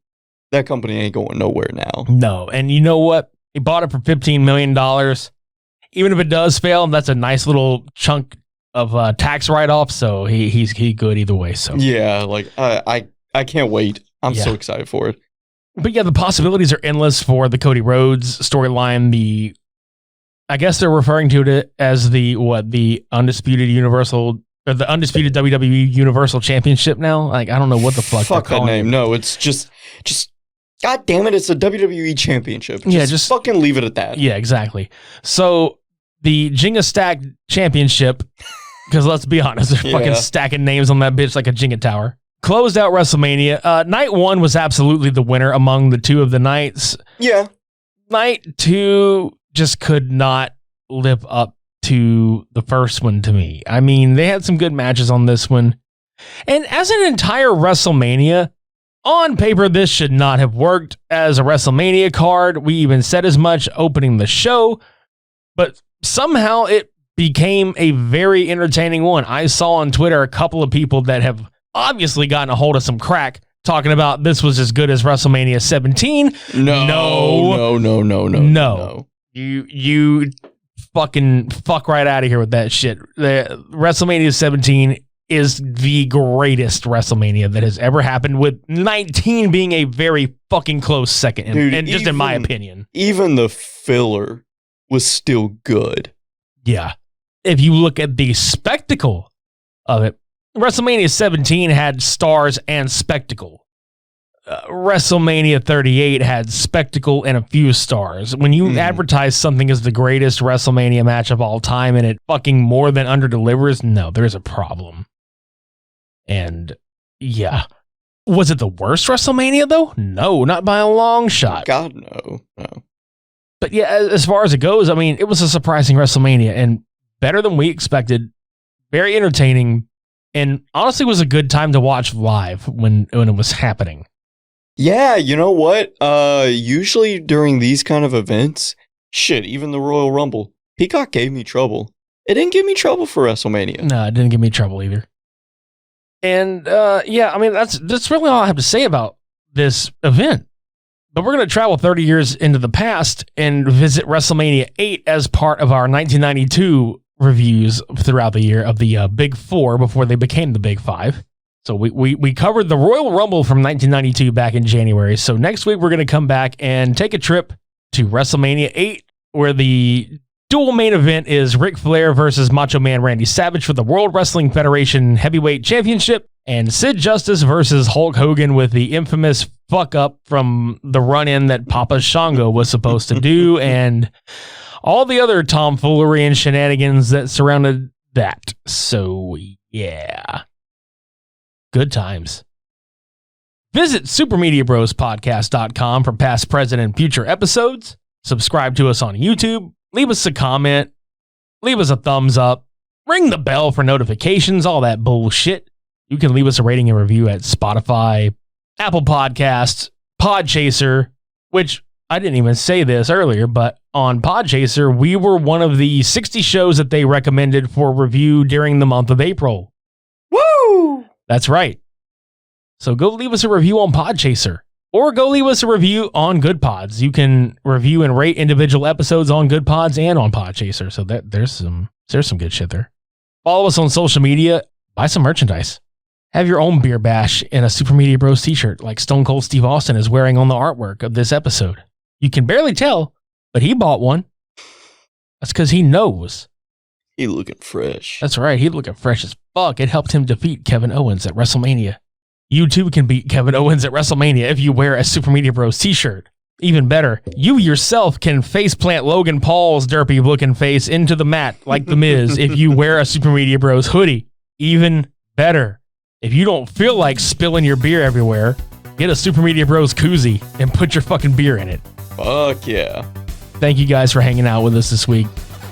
That company ain't going nowhere now. No, and you know what? He bought it for $15 million. Even if it does fail, that's a nice little chunk of tax write-off, so he's good either way. So yeah, like I can't wait. I'm so excited for it. But yeah, the possibilities are endless for the Cody Rhodes storyline. I guess they're referring to it as the undisputed the undisputed WWE Universal Championship now. Like, I don't know what the fuck. Fuck that name. No, it's just God damn it, it's a WWE Championship. Just fucking leave it at that. Yeah, exactly. So the Jenga Stack Championship, because let's be honest, they're fucking stacking names on that bitch like a Jenga tower. Closed out WrestleMania. Night 1 was absolutely the winner among the two of the nights. Yeah. Night 2 just could not live up to the first one to me. I mean, they had some good matches on this one. And as an entire WrestleMania, on paper, this should not have worked as a WrestleMania card. We even said as much opening the show. But somehow it became a very entertaining one. I saw on Twitter a couple of people that have obviously gotten a hold of some crack talking about this was as good as WrestleMania 17. No. You fucking fuck right out of here with that shit. The WrestleMania 17 is the greatest WrestleMania that has ever happened, with 19 being a very fucking close second, and just in my opinion. Even the filler was still good. Yeah. If you look at the spectacle of it, WrestleMania 17 had stars and spectacle. WrestleMania 38 had spectacle and a few stars. When you advertise something as the greatest WrestleMania match of all time and it fucking more than underdelivers, no, there's a problem. And yeah. Was it the worst WrestleMania though? No, not by a long shot. God, no. But yeah, as far as it goes, I mean, it was a surprising WrestleMania and better than we expected. Very entertaining. And honestly, was a good time to watch live when it was happening. Yeah, you know what? Usually during these kind of events, even the Royal Rumble, Peacock gave me trouble. It didn't give me trouble for WrestleMania. No, it didn't give me trouble either. And yeah, I mean, that's really all I have to say about this event. But we're going to travel 30 years into the past and visit WrestleMania 8 as part of our 1992 reviews throughout the year of the Big Four before they became the Big Five. So we covered the Royal Rumble from 1992 back in January. So next week, we're going to come back and take a trip to WrestleMania 8, where the dual main event is Ric Flair versus Macho Man Randy Savage for the World Wrestling Federation Heavyweight Championship, and Sid Justice versus Hulk Hogan with the infamous fuck up from the run-in that Papa Shango was supposed to do, and all the other tomfoolery and shenanigans that surrounded that. So, yeah. Good times. Visit supermediabrospodcast.com for past, present, and future episodes. Subscribe to us on YouTube. Leave us a comment. Leave us a thumbs up. Ring the bell for notifications, all that bullshit. You can leave us a rating and review at Spotify, Apple Podcasts, Podchaser, which I didn't even say this earlier, but on Podchaser, we were one of the 60 shows that they recommended for review during the month of April. Woo! That's right. So go leave us a review on Podchaser, or go leave us a review on GoodPods. You can review and rate individual episodes on GoodPods and on Podchaser. So there's some good shit there. Follow us on social media. Buy some merchandise. Have your own beer bash in a Super Media Bros t-shirt like Stone Cold Steve Austin is wearing on the artwork of this episode. You can barely tell, but he bought one. That's because he knows. He looking fresh. That's right. He looking fresh as fuck. It helped him defeat Kevin Owens at WrestleMania. You too can beat Kevin Owens at WrestleMania if you wear a Super Media Bros t-shirt. Even better, you yourself can faceplant Logan Paul's derpy-looking face into the mat like The Miz if you wear a Super Media Bros hoodie. Even better, if you don't feel like spilling your beer everywhere, get a Super Media Bros koozie and put your fucking beer in it. Fuck yeah. Thank you guys for hanging out with us this week.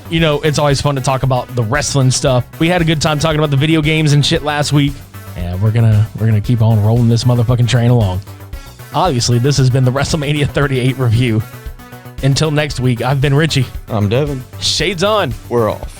You know, it's always fun to talk about the wrestling stuff. We had a good time talking about the video games and shit last week, and we're gonna keep on rolling this motherfucking train along. Obviously, this has been the WrestleMania 38 review. Until next week, I've been Richie. I'm Devin. Shades on. We're off.